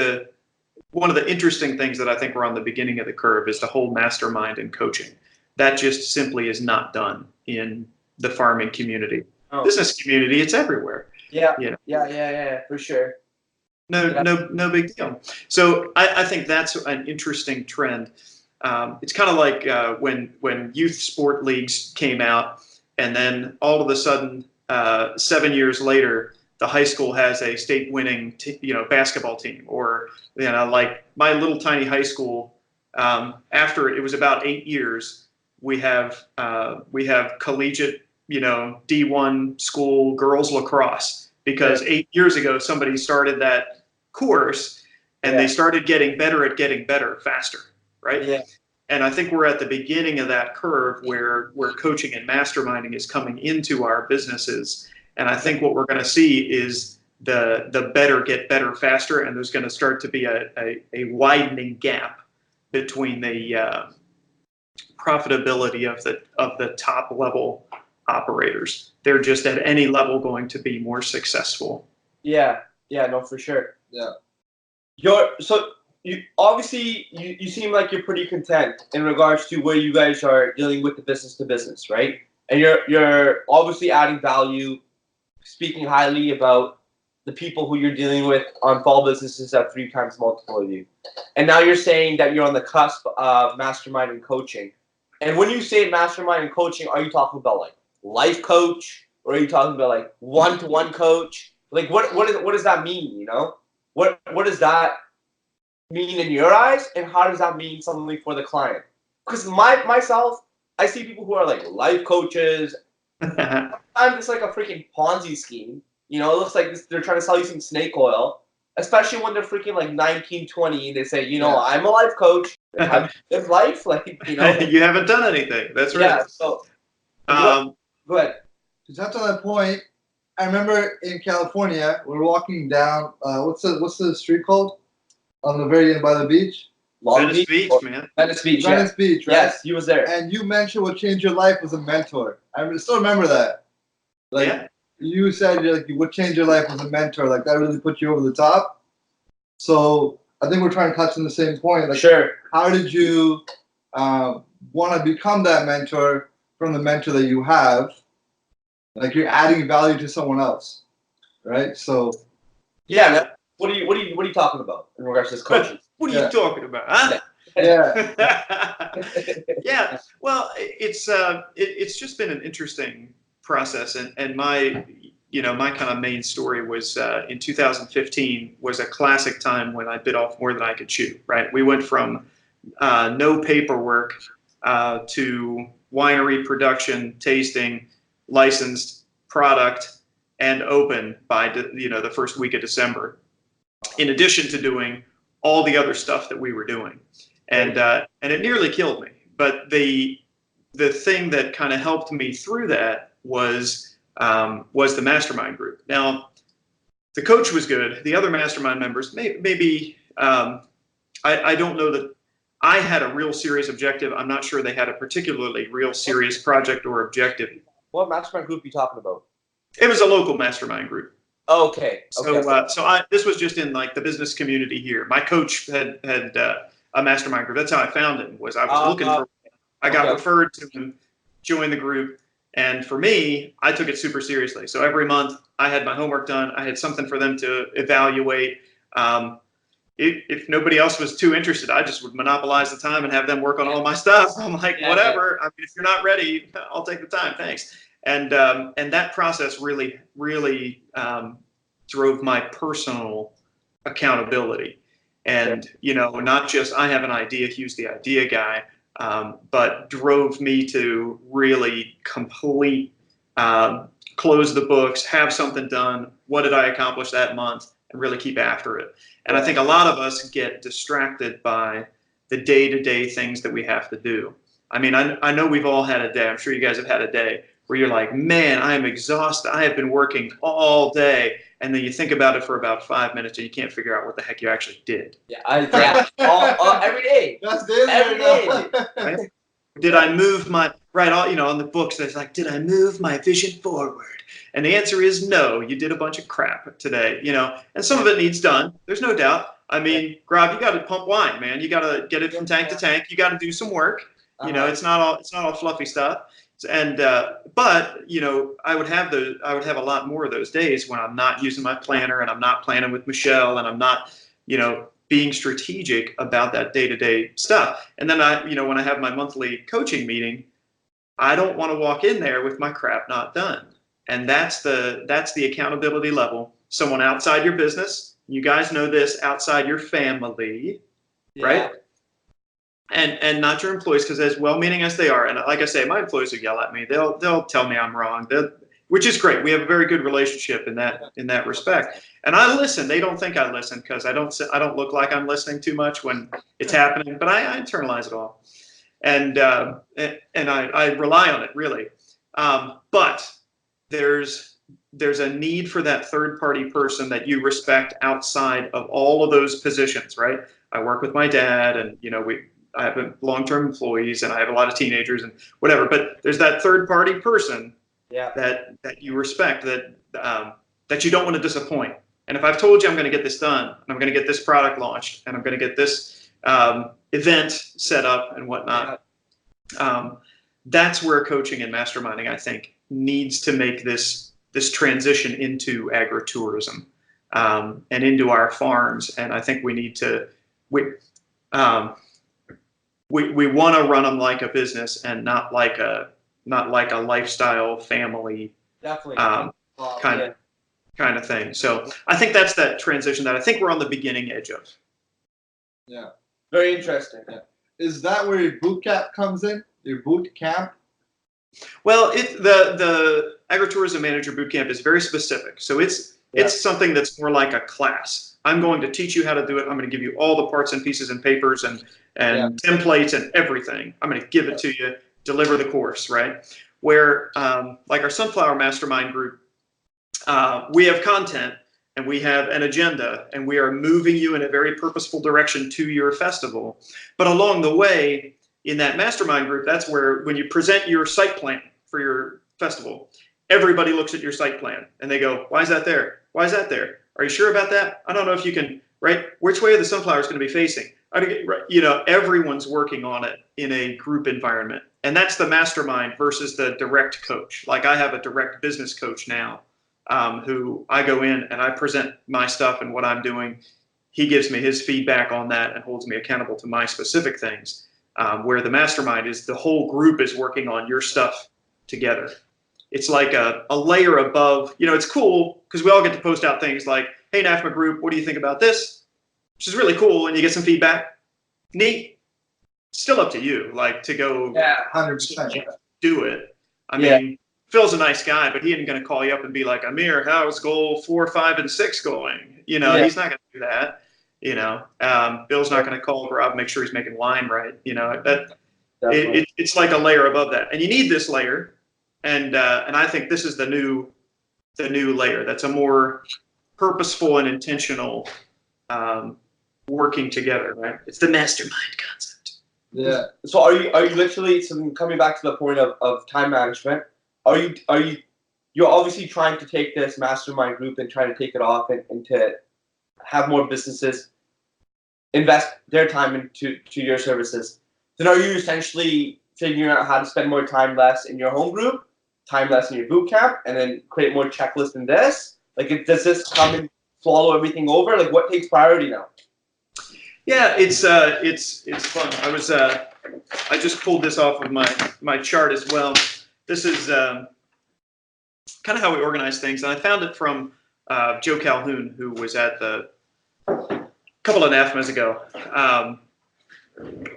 one of the interesting things that I think we're on the beginning of the curve is the whole mastermind and coaching. That just simply is not done in the farming community, business community. It's everywhere. Yeah. Yeah, for sure. No big deal. So I think that's an interesting trend. It's kind of like when youth sport leagues came out, and then all of a sudden, 7 years later, the high school has a state-winning, basketball team, or like my little tiny high school. After it was about 8 years, we have collegiate, D1 school girls lacrosse, because 8 years ago somebody started that course, and they started getting better faster, right? Yeah. And I think we're at the beginning of that curve where coaching and masterminding is coming into our businesses. And I think what we're going to see is the better get better faster, and there's going to start to be a widening gap between the profitability of the top level operators. They're just at any level going to be more successful. Yeah, no, for sure. Yeah. You obviously you seem like you're pretty content in regards to where you guys are dealing with the business to business, right? And you're obviously adding value, speaking highly about the people who you're dealing with on fall businesses at 3 times multiple of you. And now you're saying that you're on the cusp of mastermind and coaching. And when you say mastermind and coaching, are you talking about like life coach, or are you talking about like one-to-one coach? Like what does that mean? What does that mean in your eyes, and how does that mean something for the client? Because myself, I see people who are like life coaches. Sometimes it's like a freaking Ponzi scheme. It looks like they're trying to sell you some snake oil, especially when they're freaking like 19, 20, and they say, I'm a life coach. I live life, You haven't done anything. That's right. Yeah. So, go ahead. To touch on that point, I remember in California, we were walking down. What's the street called? On the very end by the beach. Venice Beach, man. Venice Beach. Venice Beach, right? Yes, you was there. And you mentioned what changed your life was a mentor. I still remember that. You said what changed your life was a mentor. Like that really put you over the top. So I think we're trying to touch on the same point. Like, sure. How did you want to become that mentor from the mentor that you have? Like you're adding value to someone else, right? So. Yeah. What are you talking about in regards to this coaching? What are you talking about? Huh? Yeah. Yeah. Well, it's just been an interesting process, and my kind of main story was in 2015 was a classic time when I bit off more than I could chew. Right. We went from no paperwork to winery production, tasting, licensed product, and open by the first week of December. In addition to doing all the other stuff that we were doing. and it nearly killed me. But the thing that kind of helped me through that was the mastermind group. Now, the coach was good. The other mastermind members, maybe I don't know that I had a real serious objective. I'm not sure they had a particularly real serious project or objective. What mastermind group are you talking about? It was a local mastermind group. Okay. This was just in like the business community here. My coach had a mastermind group. That's how I found him. Was I was looking for. I got referred to him, joined the group, and for me, I took it super seriously. So every month, I had my homework done. I had something for them to evaluate. If nobody else was too interested, I just would monopolize the time and have them work on all my stuff. I'm like, whatever. I mean, if you're not ready, I'll take the time. Thanks. And that process really drove my personal accountability. And, not just I have an idea, Hugh's the idea guy, but drove me to really complete, close the books, have something done. What did I accomplish that month? And really keep after it. And I think a lot of us get distracted by the day-to-day things that we have to do. I mean, I know we've all had a day. I'm sure you guys have had a day where you're like, man, I am exhausted. I have been working all day. And then you think about it for about 5 minutes and you can't figure out what the heck you actually did. Every day. That's daily. Every day. Right? Did I move my, on the books, there's like, did I move my vision forward? And the answer is no, you did a bunch of crap today, and some of it needs done. There's no doubt. I mean, Gaurav, you got to pump wine, man. You got to get it from tank to tank. You got to do some work. It's not all fluffy stuff. And but I would have a lot more of those days when I'm not using my planner and I'm not planning with Michelle and I'm not being strategic about that day-to-day stuff. And then when I have my monthly coaching meeting, I don't want to walk in there with my crap not done. And that's the accountability level. Someone outside your business, you guys know this, outside your family, right? And not your employees, because as well-meaning as they are, and like I say, my employees will yell at me. They'll tell me I'm wrong, which is great. We have a very good relationship in that respect. And I listen. They don't think I listen because I don't look like I'm listening too much when it's happening, but I internalize it all, and I rely on it really. But there's a need for that third-party person that you respect outside of all of those positions, right? I work with my dad, and I have long-term employees, and I have a lot of teenagers and whatever. But there's that third-party person that you respect, that you don't want to disappoint. And if I've told you I'm going to get this done, and I'm going to get this product launched, and I'm going to get this event set up and whatnot, that's where coaching and masterminding, I think, needs to make this transition into agritourism and into our farms. And I think we need to we want to run them like a business and not like a lifestyle family kind of thing. So I think that's that transition that I think we're on the beginning edge of. Yeah, very interesting. Yeah. Is that where your boot camp comes in? Your boot camp? Well, the agritourism manager bootcamp is very specific. So it's something that's more like a class. I'm going to teach you how to do it. I'm going to give you all the parts and pieces and papers and templates and everything. I'm going to give it to you, deliver the course, right? Where like our Sunflower Mastermind group, we have content and we have an agenda and we are moving you in a very purposeful direction to your festival. But along the way, in that mastermind group, that's where when you present your site plan for your festival, everybody looks at your site plan and they go, why is that there? Why is that there? Are you sure about that? I don't know if you can, right? Which way are the sunflowers going to be facing? Everyone's working on it in a group environment. And that's the mastermind versus the direct coach. Like I have a direct business coach now who I go in and I present my stuff and what I'm doing. He gives me his feedback on that and holds me accountable to my specific things. Where the mastermind is the whole group is working on your stuff together. It's like a layer above, it's cool because we all get to post out things like, hey, NAFMA group, what do you think about this? Which is really cool. And you get some feedback. Neat. Still up to you, like to go 100% do it. I mean, Phil's a nice guy, but he ain't going to call you up and be like, Amir, how's goal 4, 5, and 6 going? He's not going to do that. You know, Bill's not going to call Rob, make sure he's making wine right. You know, it's like a layer above that, and you need this layer, and I think this is the new layer. That's a more purposeful and intentional working together, right? It's the mastermind concept. Yeah. So are you literally, so coming back to the point of time management, you're obviously trying to take this mastermind group and trying to take it off and to have more businesses invest their time into your services. Then are you essentially figuring out how to spend more time less in your home group, time less in your boot camp, and then create more checklists in this? Like, does this come and swallow everything over? Like, what takes priority now? Yeah, it's fun. I just pulled this off of my chart as well. This is kind of how we organize things, and I found it from Joe Calhoun, who was at the couple of NAFMAs ago.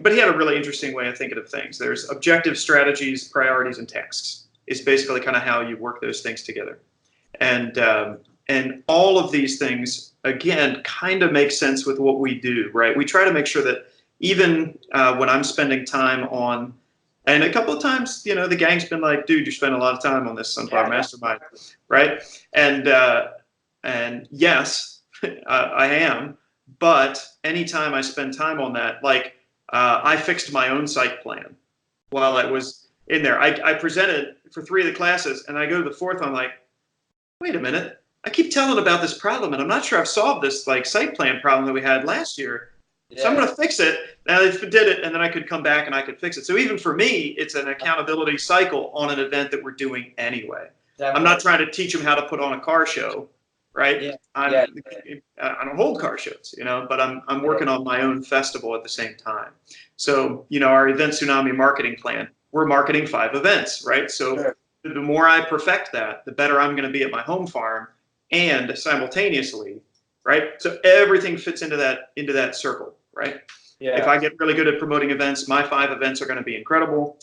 But he had a really interesting way of thinking of things. There's objective, strategies, priorities, and tasks. It's basically kind of how you work those things together. And all of these things, again, kind of make sense with what we do, right? We try to make sure that even when I'm spending time on, and a couple of times, you know, the gang's been like, dude, you're spending a lot of time on this Sunflower Mastermind, right? And yes, I am. But anytime I spend time on that, like I fixed my own site plan while I was in there. I presented for 3 of the classes, and I go to the 4th, I'm like, wait a minute. I keep telling about this problem, and I'm not sure I've solved this like site plan problem that we had last year. Yeah. So I'm going to fix it. And I did it, and then I could come back and I could fix it. So even for me, it's an accountability cycle on an event that we're doing anyway. Definitely. I'm not trying to teach them how to put on a car show. Right? Yeah. I don't hold car shows, you know, but I'm working on my own festival at the same time. So, you know, our Event Tsunami marketing plan, we're marketing 5 events, right? So the more I perfect that, the better I'm going to be at my home farm and simultaneously, right? So everything fits into that circle, right? Yeah. If I get really good at promoting events, my 5 events are going to be incredible,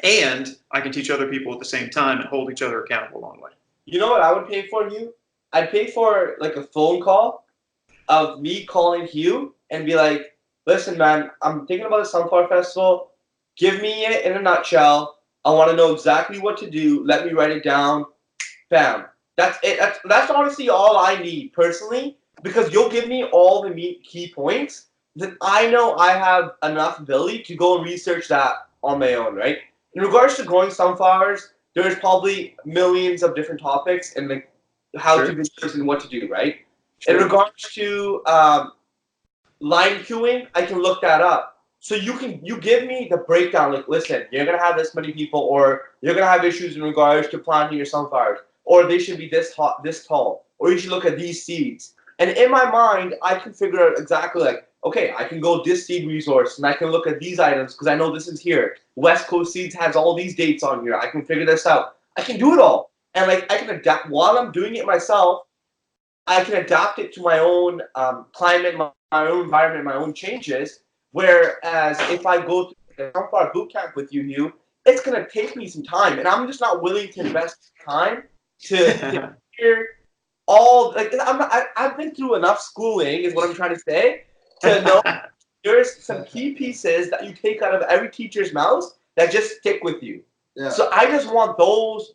and I can teach other people at the same time and hold each other accountable along the way. You know what I would pay for, you? I'd pay for like a phone call of me calling Hugh and be like, listen, man, I'm thinking about the Sunflower Festival. Give me it in a nutshell. I want to know exactly what to do. Let me write it down. Bam. That's it. That's honestly all I need personally, because you'll give me all the key points. Then I know I have enough ability to go and research that on my own, right? In regards to growing sunflowers, there's probably millions of different topics and like how to do this and what to do, right? In regards to line queuing, I can look that up. So you give me the breakdown, like, listen, you're gonna have this many people, or you're gonna have issues in regards to planting your sunflowers, or they should be this tall, or you should look at these seeds. And in my mind, I can figure out exactly like, okay, I can go this seed resource and I can look at these items because I know this is here. West Coast Seeds has all these dates on here. I can figure this out. I can do it all. And like I can adapt while I'm doing it myself. I can adapt it to my own climate, my own environment, my own changes. Whereas if I go to the Sunflower boot camp with you, Hugh, it's gonna take me some time, and I'm just not willing to invest time to hear all. Like I've been through enough schooling, is what I'm trying to say, to know there's some key pieces that you take out of every teacher's mouth that just stick with you. Yeah. So I just want those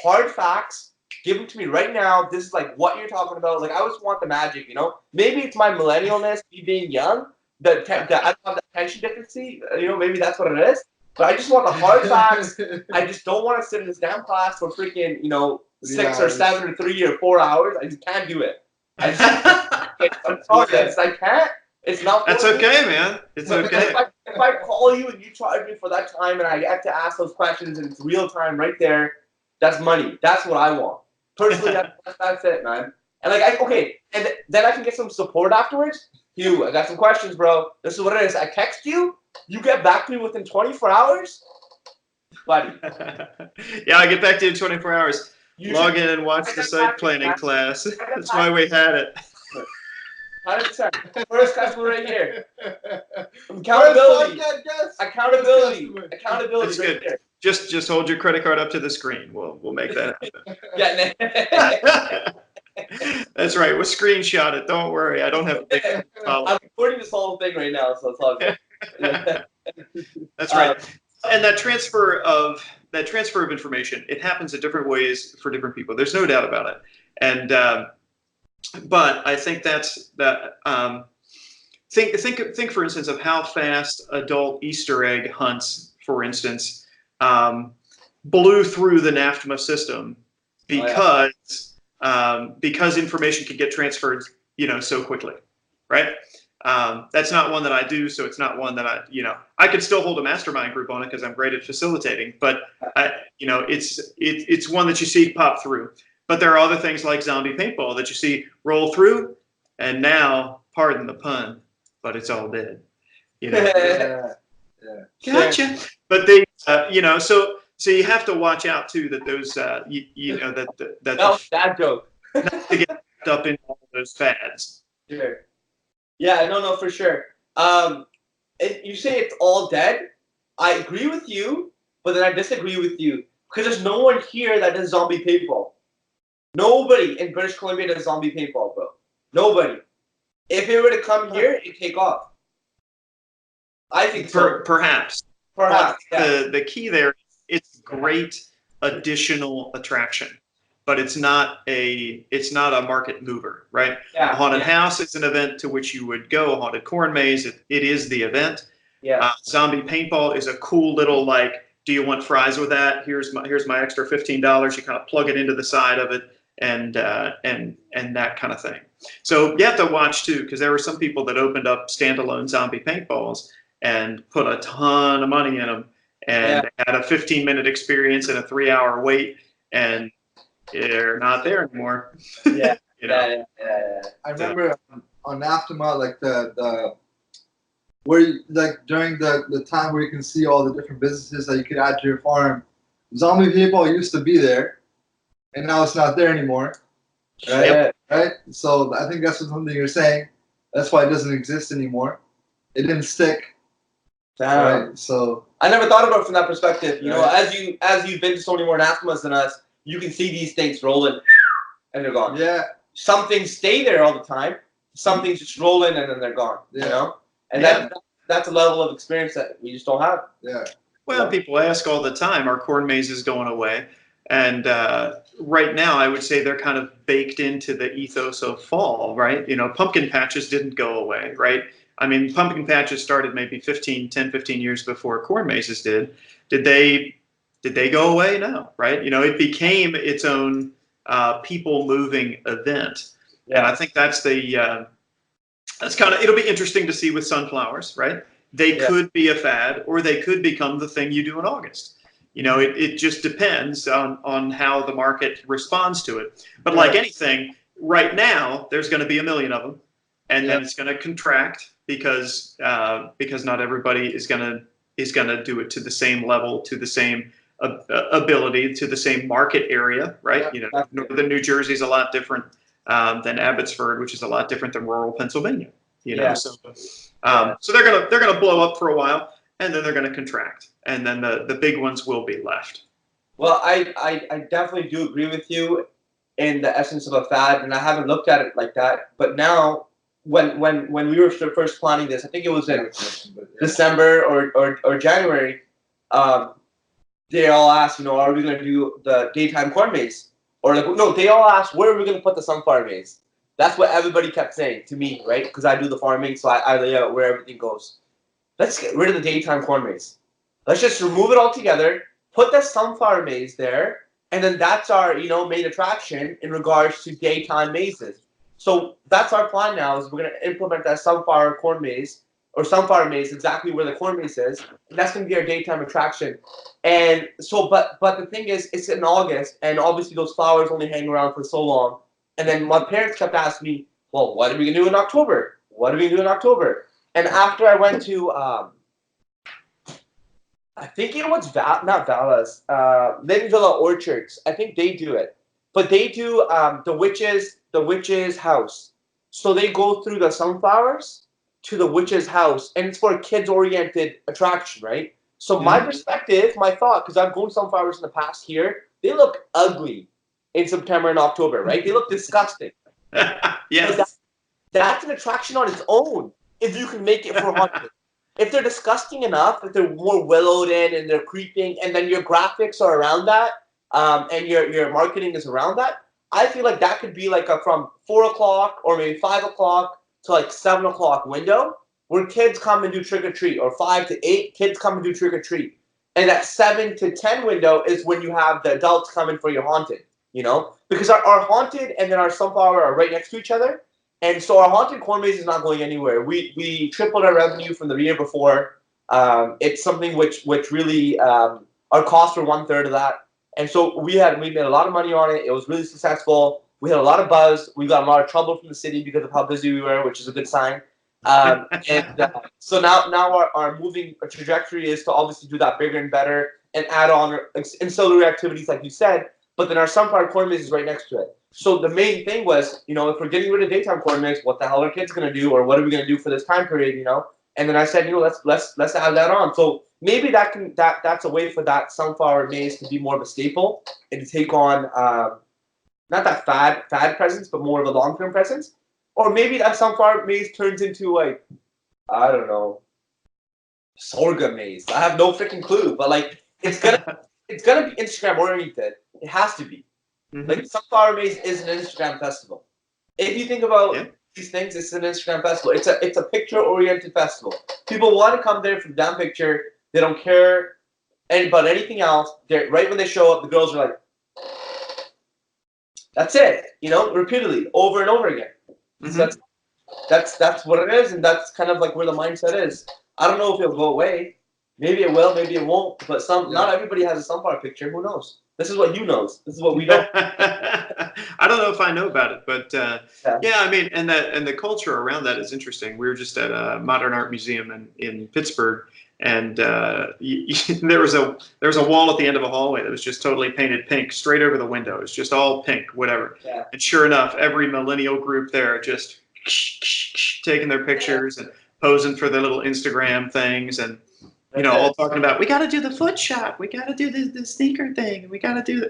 hard facts given to me right now. This is like what you're talking about. Like I just want the magic, you know. Maybe it's my millennialness, me being young, that I don't have the attention deficiency. You know, maybe that's what it is. But I just want the hard facts. I just don't want to sit in this damn class for freaking, you know, 6 or 7 or 3 or 4 hours. I just can't do it. I'm sorry, I can't. It's not. That's okay, man. It's okay. If I call you and you charge me for that time and I get to ask those questions and it's real time right there, that's money. That's what I want. Personally, that's it, man. And like, and then I can get some support afterwards. Hugh, I got some questions, bro. This is what it is. I text you. You get back to me within 24 hours, buddy. Yeah, I get back to you in 24 hours. Log in and watch the site planning class. That's why we had it. 100%. First customer right here. Accountability. Accountability. That's right good. There. Just hold your credit card up to the screen. We'll make that happen. Yeah. That's right. We'll screenshot it. Don't worry. I don't have a big I'm recording this whole thing right now, so it's all good. That's right. And that transfer of information, it happens in different ways for different people. There's no doubt about it. And but I think that's that. Think for instance of how fast adult Easter egg hunts, for instance, blew through the NAFTA system because information could get transferred, so quickly, right? That's not one that I do, so it's not one that I could still hold a mastermind group on it because I'm great at facilitating, but it's one that you see pop through. But there are other things like zombie paintball that you see roll through, and now, pardon the pun, but it's all dead. Yeah. Gotcha. But they, so you have to watch out too that those, that was that joke. not to get wrapped up in all those fads. Sure. Yeah, no, for sure. And you say it's all dead. I agree with you, but then I disagree with you because there's no one here that does zombie paintball. Nobody in British Columbia does zombie paintball, bro. Nobody. If it were to come here, it'd take off. I think so. Perhaps. Perhaps. Yeah. The key there, it's great additional attraction, but it's not a market mover, right? Yeah. A haunted house is an event to which you would go. A haunted corn maze, it is the event. Yeah. Zombie paintball is a cool little do you want fries with that? Here's my extra $15. You kind of plug it into the side of it, and that kind of thing. So you have to watch too, because there were some people that opened up standalone zombie paintballs and put a ton of money in them, and had a 15-minute experience and a 3-hour wait, and they're not there anymore. Yeah. I remember on Aftermath, like the where during the time where you can see all the different businesses that you could add to your farm, zombie paintball used to be there, and now it's not there anymore. Right? Yeah. Right? So I think that's something you're saying. That's why it doesn't exist anymore. It didn't stick. Damn. Right? So I never thought about it from that perspective. As you've been to so many more anathemas than us, you can see these things rolling, and they're gone. Yeah. Some things stay there all the time. Some things just roll in and then they're gone. Yeah. And that's a level of experience that we just don't have. Yeah. Well, people ask all the time, are corn mazes going away? And right now, I would say they're kind of baked into the ethos of fall, right? Pumpkin patches didn't go away, right? I mean, pumpkin patches started maybe 10, 15 years before corn mazes did. Did they go away? No, right? It became its own people-moving event. Yeah. And I think that's it'll be interesting to see with sunflowers, right? They could be a fad, or they could become the thing you do in August. It just depends on how the market responds to it. But like anything, right now there's going to be a million of them, and then it's going to contract because not everybody is going to do it to the same level, to the same ability, to the same market area, right? Northern New Jersey is a lot different than Abbotsford, which is a lot different than rural Pennsylvania. So they're gonna blow up for a while, and then they're gonna contract, and then the big ones will be left. Well, I definitely do agree with you in the essence of a fad, and I haven't looked at it like that. But now, when we were first planning this, I think it was in December or January. They all asked, are we going to do the daytime corn maze? Or they all asked, where are we going to put the sunflower maze? That's what everybody kept saying to me, right? Because I do the farming, so I lay out where everything goes. Let's get rid of the daytime corn maze. Let's just remove it all together, put the sunflower maze there, and then that's our, main attraction in regards to daytime mazes. So that's our plan now, is we're going to implement that sunflower corn maze, or sunflower maze, exactly where the corn maze is. And that's going to be our daytime attraction. And so, but the thing is, it's in August, and obviously those flowers only hang around for so long. And then my parents kept asking me, well, what are we going to do in October? What are we going to do in October? And after I went to, I think it was not Vala's, Linvilla Orchards. I think they do it. But they do the witch's house. So they go through the sunflowers to the witch's house, and it's for a kids-oriented attraction, right? So my perspective, my thought, because I've grown sunflowers in the past here, they look ugly in September and October, right? They look disgusting. Yes. That's an attraction on its own if you can make it for haunted. If they're disgusting enough, if they're more willowed in and they're creeping, and then your graphics are around that, and your marketing is around that, I feel like that could be like a from 4 o'clock or maybe 5 o'clock to like 7 o'clock window where kids come and do trick or treat, or 5 to 8 kids come and do trick or treat, and that 7 to 10 window is when you have the adults coming for your haunted. Because our haunted and then our sunflower are right next to each other. And so our haunted corn maze is not going anywhere. We tripled our revenue from the year before. It's something which really our costs were 1/3 of that, and so we made a lot of money on it. It was really successful. We had a lot of buzz. We got a lot of trouble from the city because of how busy we were, which is a good sign. So now our moving trajectory is to obviously do that bigger and better and add on ancillary activities like you said. But then our sunflower corn maze is right next to it. So the main thing was, if we're getting rid of daytime corn maze, what the hell are kids gonna do, or what are we gonna do for this time period, And then I said, let's add that on. So maybe that's a way for that sunflower maze to be more of a staple and to take on not that fad presence, but more of a long-term presence. Or maybe that sunflower maze turns into like, I don't know, sorghum maze. I have no freaking clue, but like it's gonna be Instagram oriented. It has to be. Mm-hmm. Like Sunflower Maze is an Instagram festival. If you think about these things, it's an Instagram festival. It's a picture oriented festival. People want to come there for the damn picture. They don't care about anything else. Right when they show up, the girls are like, that's it. Repeatedly, over and over again. Mm-hmm. So that's what it is, and that's kind of like where the mindset is. I don't know if it'll go away. Maybe it will, maybe it won't. But not everybody has a sunflower picture. Who knows? This is what you knows. This is what we know. I don't know if I know about it, but I mean, and the culture around that is interesting. We were just at a modern art museum in Pittsburgh, and there was a wall at the end of a hallway that was just totally painted pink, straight over the window. It's just all pink, whatever. Yeah. And sure enough, every millennial group there just taking their pictures and posing for their little Instagram things, and all talking about, we got to do the foot shot, we got to do the sneaker thing, we got to do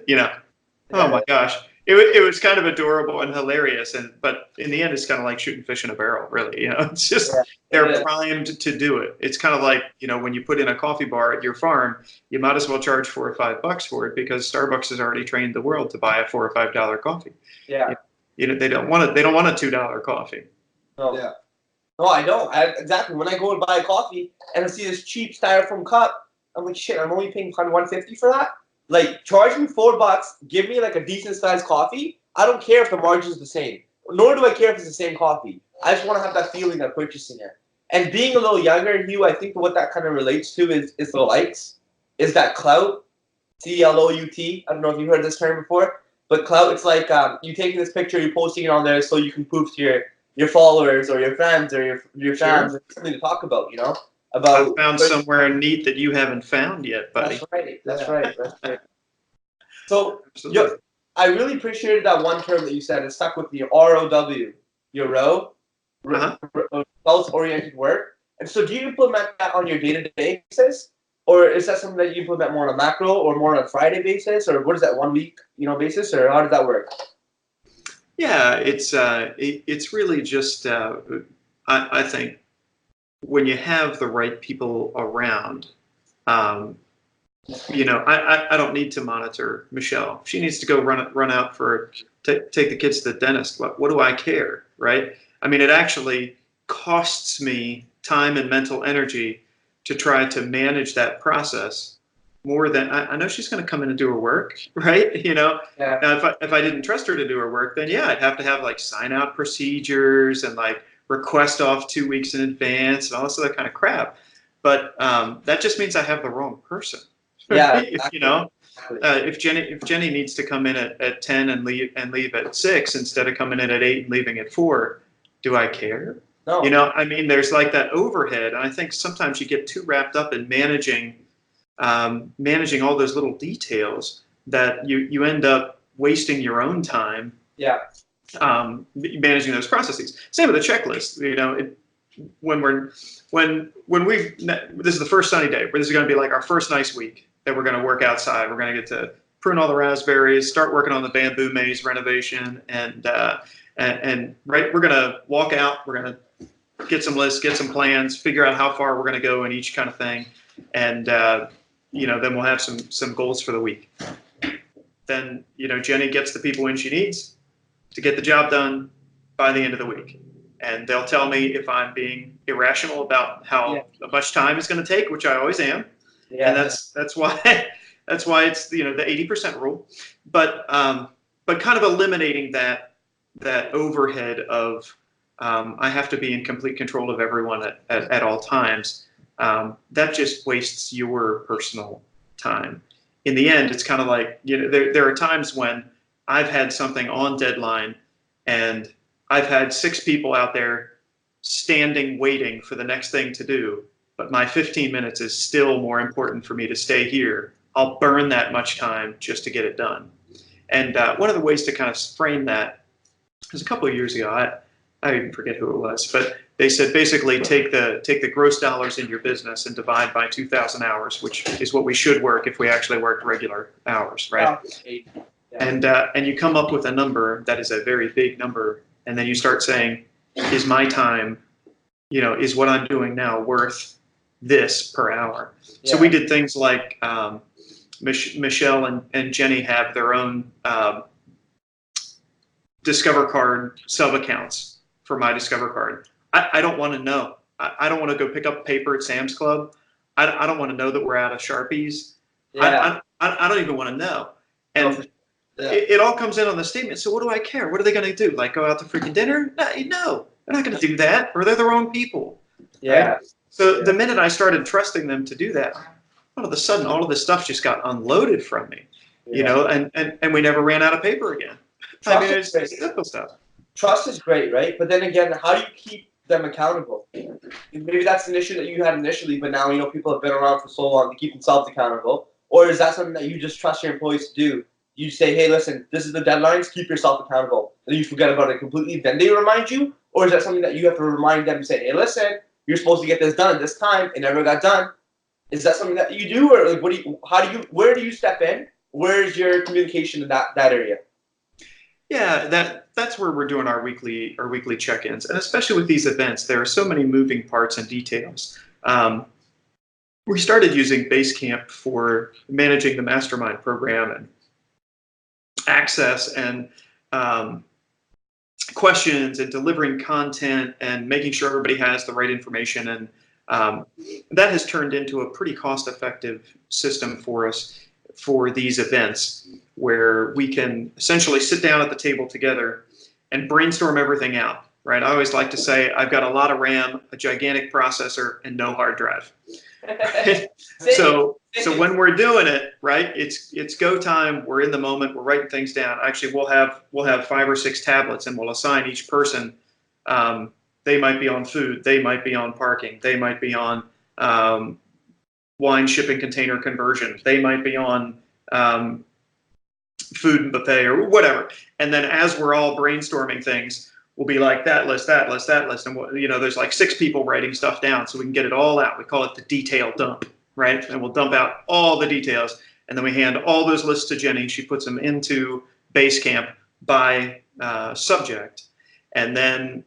oh my gosh, it was kind of adorable and hilarious, but in the end, it's kind of like shooting fish in a barrel, really. It's just they're primed to do it. It's kind of like when you put in a coffee bar at your farm, you might as well charge $4 or $5 for it because Starbucks has already trained the world to buy a $4 or $5 coffee. Yeah, they don't want They don't want a $2 coffee. No. Yeah. No, I don't. Exactly. When I go and buy a coffee and I see this cheap styrofoam cup, I'm like, shit, I'm only paying $150 for that? Like, charge me $4, give me like a decent sized coffee. I don't care if the margin is the same. Nor do I care if it's the same coffee. I just want to have that feeling of purchasing it. And being a little younger, Hugh, I think what that kind of relates to is the likes, is that clout, C-L-O-U-T. I don't know if you've heard this term before, but clout, it's like you taking this picture, you're posting it on there so you can prove to your followers or your friends or your fans, Sure. something to talk about, I found somewhere neat that you haven't found yet, buddy. That's right. So I really appreciated that one term that you said. It stuck with me. ROW, your row, results-oriented work. And so, do you implement that on your day-to-day basis, or is that something that you implement more on a macro or more on a Friday basis, or what is that 1 week, basis, or how does that work? Yeah, it's really just I think when you have the right people around, I don't need to monitor Michelle. She needs to go run out take the kids to the dentist. What do I care, right? I mean, it actually costs me time and mental energy to try to manage that process more than I know she's going to come in and do her work, right? Now, if I didn't trust her to do her work, then I'd have to have like sign out procedures and like request off 2 weeks in advance and all this other kind of crap. But that just means I have the wrong person. Yeah, exactly. If Jenny needs to come in at 10 and leave at 6 instead of coming in at 8 and leaving at 4, do I care? No. I mean, there's like that overhead, and I think sometimes you get too wrapped up in managing all those little details that you end up wasting your own time. Yeah. Managing those processes. Same with the checklist. This is the first sunny day, but this is going to be like our first nice week that we're going to work outside. We're going to get to prune all the raspberries, start working on the bamboo maze renovation, and and right, we're gonna walk out. We're gonna get some lists, get some plans, figure out how far we're gonna go in each kind of thing, and then we'll have some goals for the week. Then Jenny gets the people in she needs to get the job done by the end of the week, and they'll tell me if I'm being irrational about how much time it's going to take, which I always am. Yeah. And that's why it's the 80% rule, but kind of eliminating that overhead of I have to be in complete control of everyone at all times. That just wastes your personal time. In the end, it's kind of like there are times when I've had something on deadline and I've had 6 people out there standing waiting for the next thing to do, but my 15 minutes is still more important for me to stay here. I'll burn that much time just to get it done. And one of the ways to kind of frame that was a couple of years ago. I even forget who it was, but they said basically take the gross dollars in your business and divide by 2,000 hours, which is what we should work if we actually worked regular hours, right? Yeah. And you come up with a number that is a very big number, and then you start saying, is my time, is what I'm doing now worth this per hour? Yeah. So we did things like Michelle and Jenny have their own Discover Card sub-accounts for my Discover Card. I don't want to know. I don't want to go pick up paper at Sam's Club. I don't want to know that we're out of Sharpies. Yeah. I don't even want to know. And it all comes in on the statement. So what do I care? What are they going to do? Like go out to freaking dinner? No, they're not going to do that, or they're the wrong people. Yeah. Right? So the minute I started trusting them to do that, all of a sudden, all of this stuff just got unloaded from me, and we never ran out of paper again. It's simple stuff. Trust is great, right? But then again, how do you keep them accountable? Maybe that's an issue that you had initially, but now people have been around for so long to keep themselves accountable. Or is that something that you just trust your employees to do? You say, hey, listen, this is the deadlines, keep yourself accountable. And you forget about it completely, then they remind you? Or is that something that you have to remind them and say, hey, listen, you're supposed to get this done at this time, it never got done? Is that something that you do? Or like, where do you step in? Where's your communication in that area? Yeah, that's where we're doing our weekly check-ins, and especially with these events, there are so many moving parts and details. We started using Basecamp for managing the mastermind program and access and questions and delivering content and making sure everybody has the right information, and that has turned into a pretty cost-effective system for us for these events, where we can essentially sit down at the table together and brainstorm everything out, right? I always like to say I've got a lot of RAM, a gigantic processor, and no hard drive. So when we're doing it, right, it's go time. We're in the moment. We're writing things down. Actually, we'll have 5 or 6 tablets, and we'll assign each person. They might be on food. They might be on parking. They might be on wine shipping container conversion. They might be on food and buffet or whatever. And then as we're all brainstorming things, we'll be like that list, that list, that list. And there's like 6 people writing stuff down so we can get it all out. We call it the detail dump, right? And we'll dump out all the details. And then we hand all those lists to Jenny. She puts them into Basecamp by subject. And then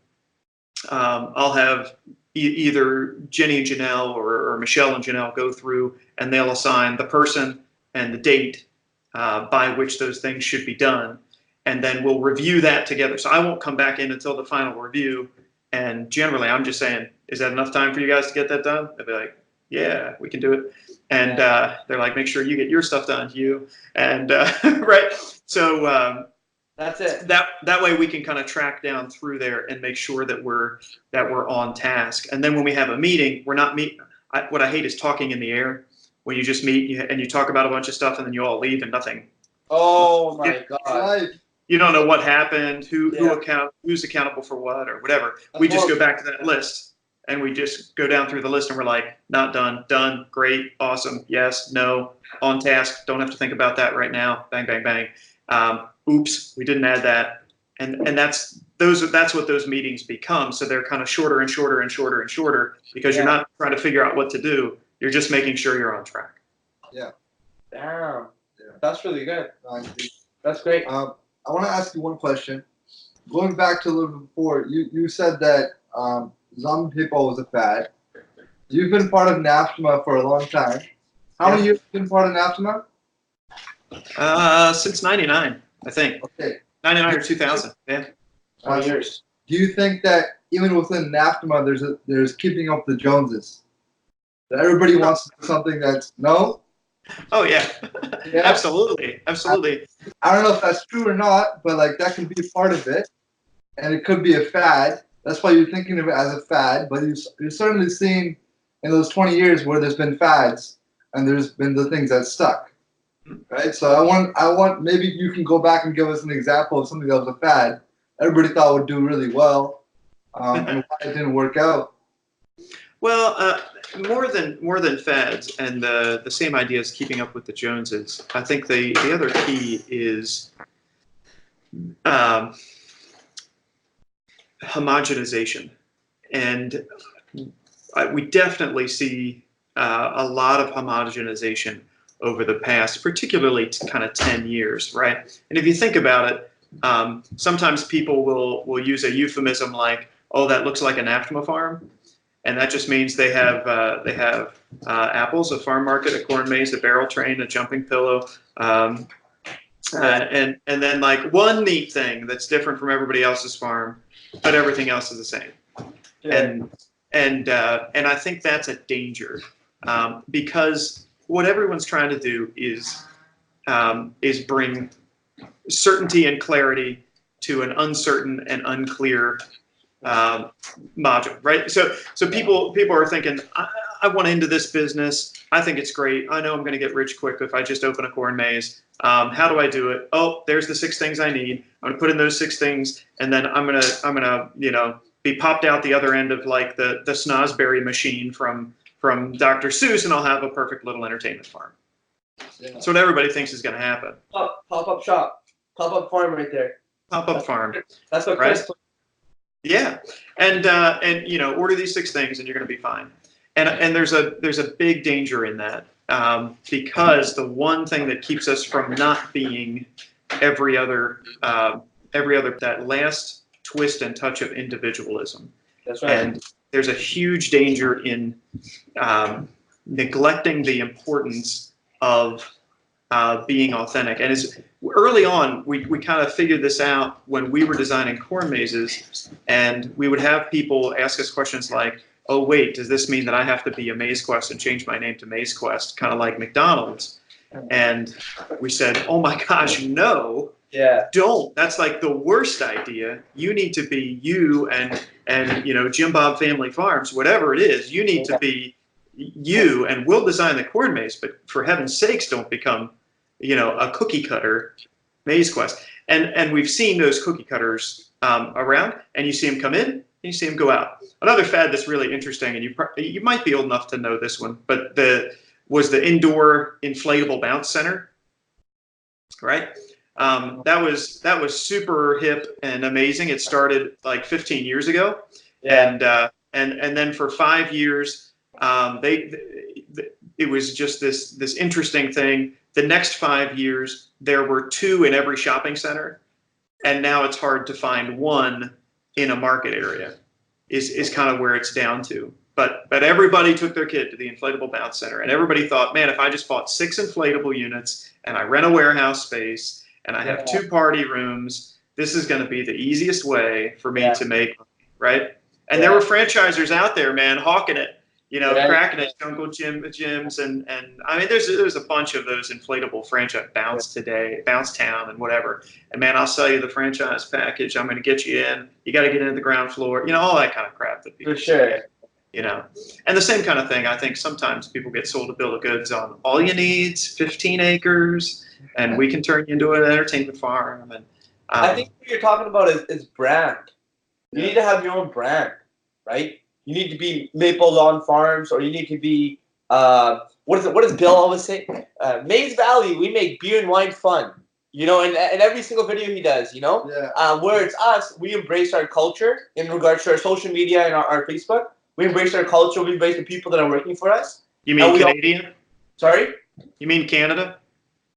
I'll have either Jenny and Janelle or Michelle and Janelle go through, and they'll assign the person and the date by which those things should be done. And then we'll review that together. So I won't come back in until the final review. And generally, I'm just saying, is that enough time for you guys to get that done? They'll be like, yeah, we can do it. And they're like, make sure you get your stuff done, Hugh. And right. So that's it. That way we can kind of track down through there and make sure that we're on task. And then when we have a meeting, we're not meeting. What I hate is talking in the air. When you just meet and you talk about a bunch of stuff and then you all leave and nothing. Oh my God. You don't know what happened, who's accountable for what or whatever. We just go back to that list and we just go down through the list and we're like, not done, done, great, awesome, yes, no, on task, don't have to think about that right now, bang, bang, bang. Oops, we didn't add that. And that's what those meetings become. So they're kind of shorter and shorter and shorter and shorter because you're not trying to figure out what to do. You're just making sure you're on track. Yeah. Damn. Yeah. That's really good. That's great. I want to ask you one question. going back to a little bit before, you said that zombie people was a fad. You've been part of NAFTMA for a long time. How many years have you been part of NAFTMA? Since '99, I think. Okay. 99 or 2000. Yeah. 20 years. Do you think that even within NAFTMA, there's keeping up the Joneses? That everybody wants to do something that's no? Oh yeah. Yeah. Absolutely. Absolutely. I don't know if that's true or not, but like that can be part of it, and it could be a fad. That's why you're thinking of it as a fad. But you're certainly seeing in those 20 years where there's been fads and there's been the things that stuck, right? So I want maybe you can go back and give us an example of something that was a fad everybody thought would do really well, and why it didn't work out. Well, more than fads and the same idea as keeping up with the Joneses. I think the other key is homogenization, and we definitely see a lot of homogenization over the past, particularly kind of 10 years, right? And if you think about it, sometimes people will use a euphemism like, "Oh, that looks like a NAFTMA farm," and that just means they have apples, a farm market, a corn maze, a barrel train, a jumping pillow, and then like one neat thing that's different from everybody else's farm, but everything else is the same. Yeah. And I think that's a danger, because what everyone's trying to do is bring certainty and clarity to an uncertain and unclear module, right? So people are thinking, I want into this business. I think it's great. I know I'm going to get rich quick if I just open a corn maze. How do I do it? Oh, there's the 6 things I need. I'm going to put in those 6 things, and then I'm gonna be popped out the other end of like the snozberry machine from Dr. Seuss, and I'll have a perfect little entertainment farm. Yeah. That's what everybody thinks is going to happen. Pop-up shop. Pop-up farm right there. Pop-up farm. That's what Chris. Right? Yeah, and order these 6 things and you're going to be fine. And there's a big danger in that, because the one thing that keeps us from not being every other that last twist and touch of individualism. That's right. And there's a huge danger in neglecting the importance of being authentic. And early on, we kind of figured this out when we were designing corn mazes, and we would have people ask us questions like, "Oh wait, does this mean that I have to be a Maize Quest and change my name to Maize Quest, kind of like McDonald's?" And we said, "Oh my gosh, no. Yeah. Don't. That's like the worst idea. You need to be you and Jim Bob Family Farms, whatever it is. You need to be you, and we'll design the corn maze, but for heaven's sakes, don't become a cookie cutter Maize Quest." And we've seen those cookie cutters around, and you see them come in, and you see them go out. Another fad that's really interesting, and you might be old enough to know this one, but was the indoor inflatable bounce center, right? That was super hip and amazing. It started like 15 years ago, yeah. And then for 5 years, it was just this interesting thing. The next 5 years, there were 2 in every shopping center, and now it's hard to find 1 in a market area. Is kind of where it's down to. But everybody took their kid to the inflatable bounce center, and everybody thought, man, if I just bought 6 inflatable units and I rent a warehouse space and I have 2 party rooms, this is going to be the easiest way for me to make money, right? And there were franchisers out there, man, hawking it. Cracking it, Jungle Gyms, and I mean, there's a bunch of those inflatable franchise, Bounce Town, and whatever. And man, I'll sell you the franchise package. I'm going to get you in. You got to get into the ground floor. All that kind of crap that people say. And the same kind of thing. I think sometimes people get sold a bill of goods on all you need's 15 acres, and we can turn you into an entertainment farm. And I think what you're talking about is brand. You need to have your own brand, right? You need to be Maple Lawn Farms, or you need to be what does Bill always say? Maize Valley, we make beer and wine fun. And every single video he does, where it's us, we embrace our culture in regards to our social media and our Facebook. We embrace our culture. We embrace the people that are working for us. You mean Canadian? Sorry? You mean Canada?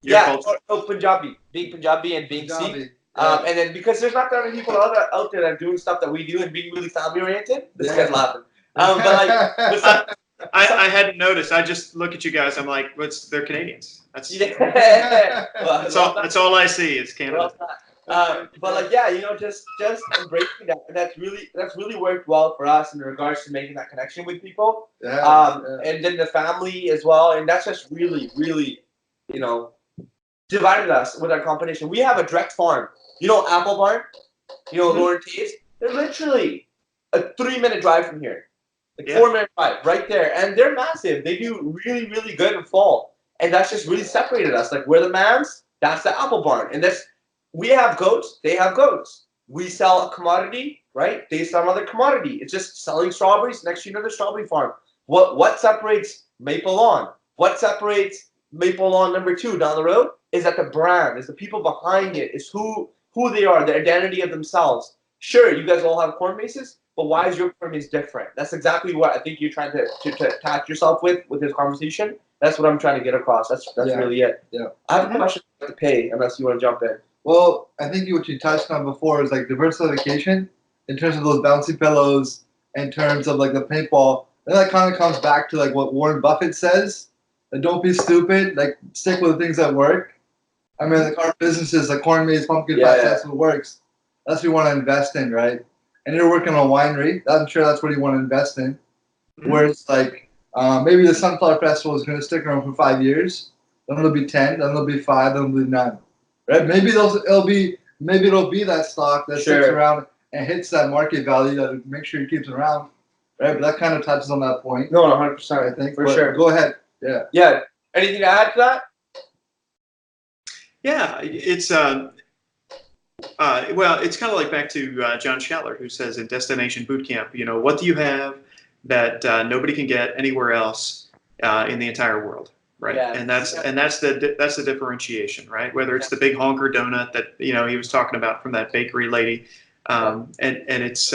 Your culture? Punjabi. Being Punjabi and being Sikh. And then because there's not that many people out there that are doing stuff that we do and being really family oriented, this guy's laughing. I hadn't noticed. I just look at you guys. I'm like, they're Canadians. That's all I see is Canada. Just embracing that. That's really worked well for us in regards to making that connection with people. And then the family as well. And that's just really, really, divided us with our competition. We have a direct farm. Apple Barn, Lauren Taste. They're literally a 3-minute drive from here. 4-minute drive right there. And they're massive. They do really, really good in fall. And that's just really separated us. Like, we're the mans, that's the Apple Barn. And we have goats, they have goats. We sell a commodity, right? They sell another commodity. It's just selling strawberries next to another strawberry farm. What separates Maple Lawn? What separates Maple Lawn number 2 down the road is that the brand, is the people behind it, is who they are, the identity of themselves. Sure, you guys all have corn mazes, but why is your corn maze different? That's exactly what I think you're trying to attach yourself with this conversation. That's what I'm trying to get across. That's really it. Yeah. I have a question to pay, unless you want to jump in. Well, I think what you touched on before is like diversification in terms of those bouncy pillows, in terms of like the paintball. And that kind of comes back to like what Warren Buffett says. Like, don't be stupid. Like, stick with the things that work. I mean, like our businesses, like corn maze, pumpkin patch, that's what works. That's what you want to invest in, right? And you're working on a winery. I'm sure that's what you want to invest in. Where it's like maybe the Sunflower Festival is going to stick around for 5 years. Then it'll be 10. Then it'll be 5. Then it'll be 9. Right? Maybe it'll be that stock that sticks around and hits that market value that make sure it keeps around. Right? But that kind of touches on that point. No, 100%. I think for sure. Go ahead. Yeah. Yeah. Anything to add to that? Yeah, it's it's kind of like back to John Schaller, who says in Destination Bootcamp, what do you have that nobody can get anywhere else in the entire world, right? Yeah. And that's the differentiation, right? Whether it's the big honker donut that he was talking about from that bakery lady, and it's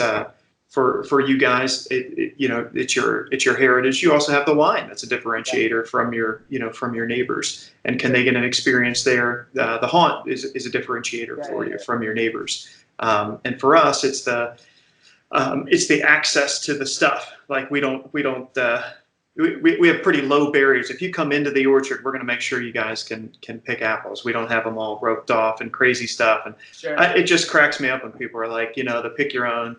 for you guys, it's your heritage. You also have the wine that's a differentiator from your neighbors. And can they get an experience there? The haunt is a differentiator for you from your neighbors. And for us, it's the access to the stuff. Like we have pretty low barriers. If you come into the orchard, we're going to make sure you guys can pick apples. We don't have them all roped off and crazy stuff. And it just cracks me up when people are like, the pick your own.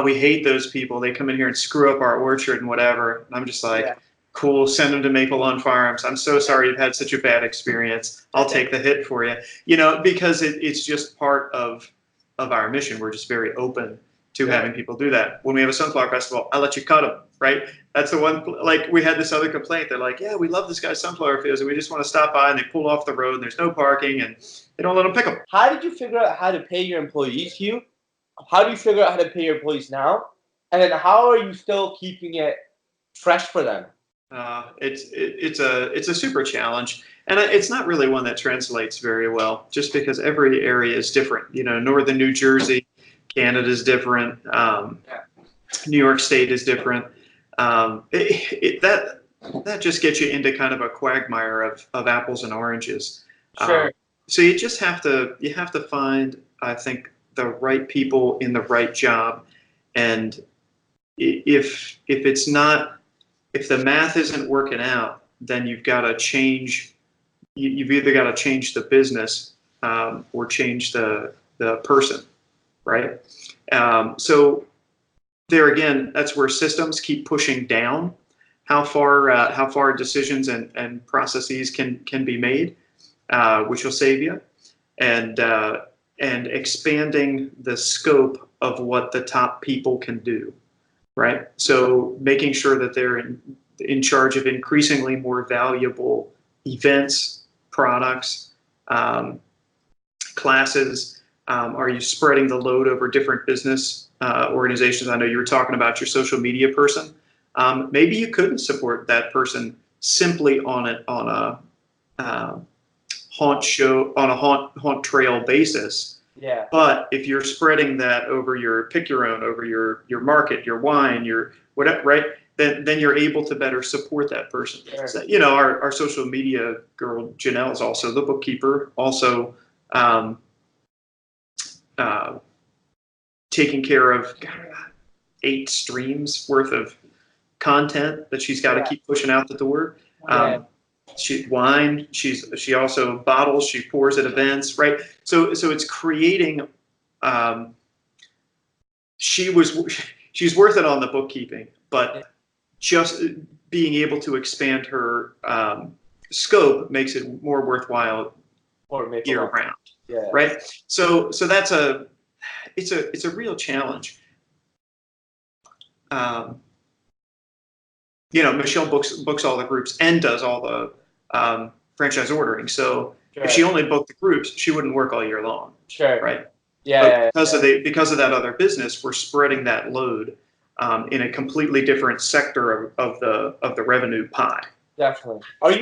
We hate those people. They come in here and screw up our orchard and whatever. And I'm just like, cool, send them to Maple Lawn Farms. I'm so sorry you've had such a bad experience. I'll take the hit for you. Because it's just part of our mission. We're just very open to having people do that. When we have a sunflower festival, I let you cut them, right? That's the one, like we had this other complaint. They're like, we love this guy's sunflower fields and we just want to stop by, and they pull off the road and there's no parking and they don't let them pick them. How did you figure out how to pay your employees, Hugh? How do you figure out how to pay your employees now? And then how are you still keeping it fresh for them? It's a super challenge, and it's not really one that translates very well, just because every area is different. Northern New Jersey, Canada is different. New York State is different. That just gets you into kind of a quagmire of apples and oranges. Sure. So you just have to find, I think, the right people in the right job, and if the math isn't working out, then you've got to change. You've either got to change the business or change the person, right? So there again, that's where systems keep pushing down how far decisions and processes can be made, which will save you, and expanding the scope of what the top people can do, right? So making sure that they're in charge of increasingly more valuable events, products, classes. Are you spreading the load over different business organizations? I know you were talking about your social media person. Maybe you couldn't support that person simply on a haunt trail basis. Yeah. But if you're spreading that over your pick your own, over your market, your wine, your whatever, right? Then you're able to better support that person. Sure. So, our social media girl Janelle is also the bookkeeper, also taking care of 8 streams worth of content that she's got to keep pushing out the door. She also bottles, she pours at events, right? So it's creating. She's worth it on the bookkeeping, but just being able to expand her scope makes it more worthwhile year round. Yeah. Right. So that's it's a real challenge. Michelle books all the groups and does all the franchise ordering. So if she only booked the groups, she wouldn't work all year long. Sure. Right. Yeah. But because of that other business, we're spreading that load in a completely different sector of the revenue pie. Definitely. Are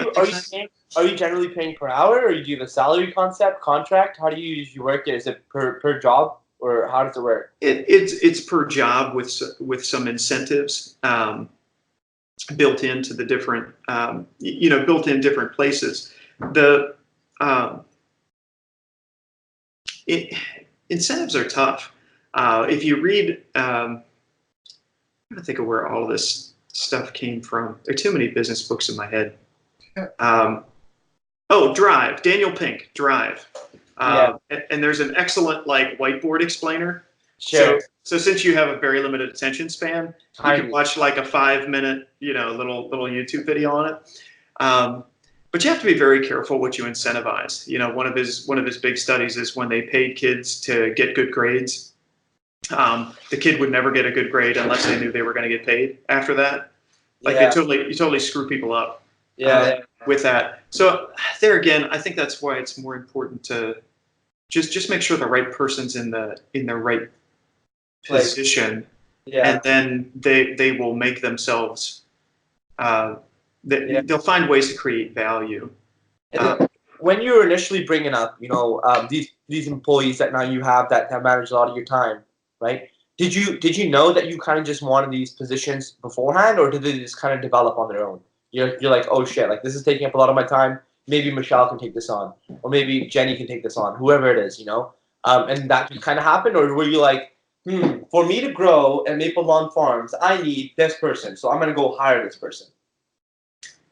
you generally paying per hour, or do you have a salary contract? How do you usually work it? Is it per job, or how does it work? It's per job with some incentives built into the different built in different places. The incentives are tough. If you read, I'm trying to think of where all this stuff came from. There are too many business books in my head. Drive, Daniel Pink, Drive. And there's an excellent whiteboard explainer. Sure. So since you have a very limited attention span, you can watch like a 5-minute, little YouTube video on it. But you have to be very careful what you incentivize. One of his big studies is when they paid kids to get good grades. The kid would never get a good grade unless they knew they were going to get paid after that. You totally screw people up. With that. So there again, I think that's why it's more important to just make sure the right person's in the right position, and then they will make themselves. They'll find ways to create value. When you were initially bringing up, these employees that now you have that manage a lot of your time, right? Did you know that you kind of just wanted these positions beforehand, or did they just kind of develop on their own? You're like, oh shit, like this is taking up a lot of my time. Maybe Michelle can take this on, or maybe Jenny can take this on, whoever it is, and that just kind of happened, or were you like, for me to grow at Maple Lawn Farms, I need this person, so I'm gonna go hire this person.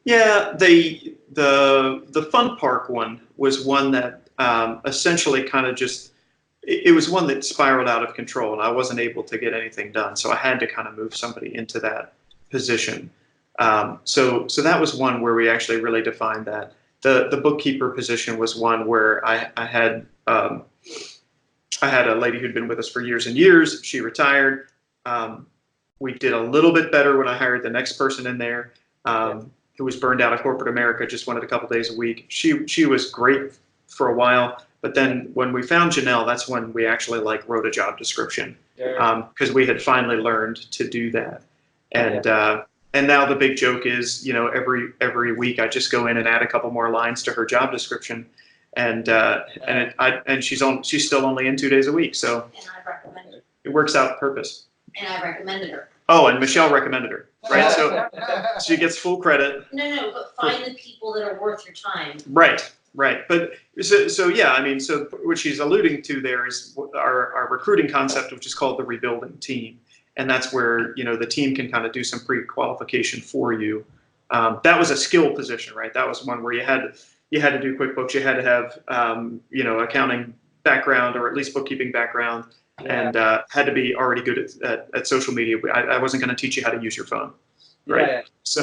Yeah, the fun park one was one that essentially kind of just it was one that spiraled out of control, and I wasn't able to get anything done, so I had to kind of move somebody into that position. So that was one where we actually really defined that. The bookkeeper position was one where I had a lady who'd been with us for years and years. She retired. We did a little bit better when I hired the next person in there, who was burned out of corporate America, just wanted a couple days a week. She was great for a while, but then when we found Janelle, that's when we actually wrote a job description, because we had finally learned to do that. And now the big joke is, every week I just go in and add a couple more lines to her job description, and she's still only in 2 days a week, so And I recommended her. it works out purpose. And I recommended her. Oh, and Michelle recommended her, right? So she gets full credit. No, but find the people that are worth your time. Right. But so yeah, so what she's alluding to there is our recruiting concept, which is called the rebuilding team. And that's where, the team can kind of do some pre-qualification for you. That was a skill position, right? That was one where you had to do QuickBooks. You had to have, accounting background, or at least bookkeeping background, and had to be already good at social media. I wasn't going to teach you how to use your phone, right? Yeah. So,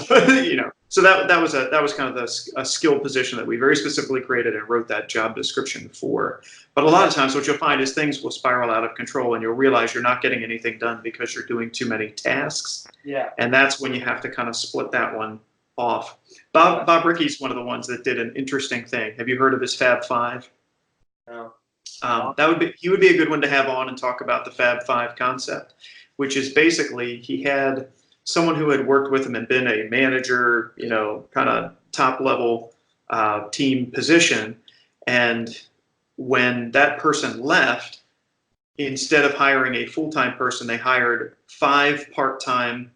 so that was kind of a skill position that we very specifically created and wrote that job description for. But a lot of times what you'll find is things will spiral out of control, and you'll realize you're not getting anything done because you're doing too many tasks. Yeah. And that's when you have to kind of split that one off. Bob Ricky's one of the ones that did an interesting thing. Have you heard of his Fab Five? No. He would be a good one to have on and talk about the Fab Five concept, which is basically he had someone who had worked with him and been a manager, kind of top level team position. And when that person left, instead of hiring a full-time person, they hired 5 part-time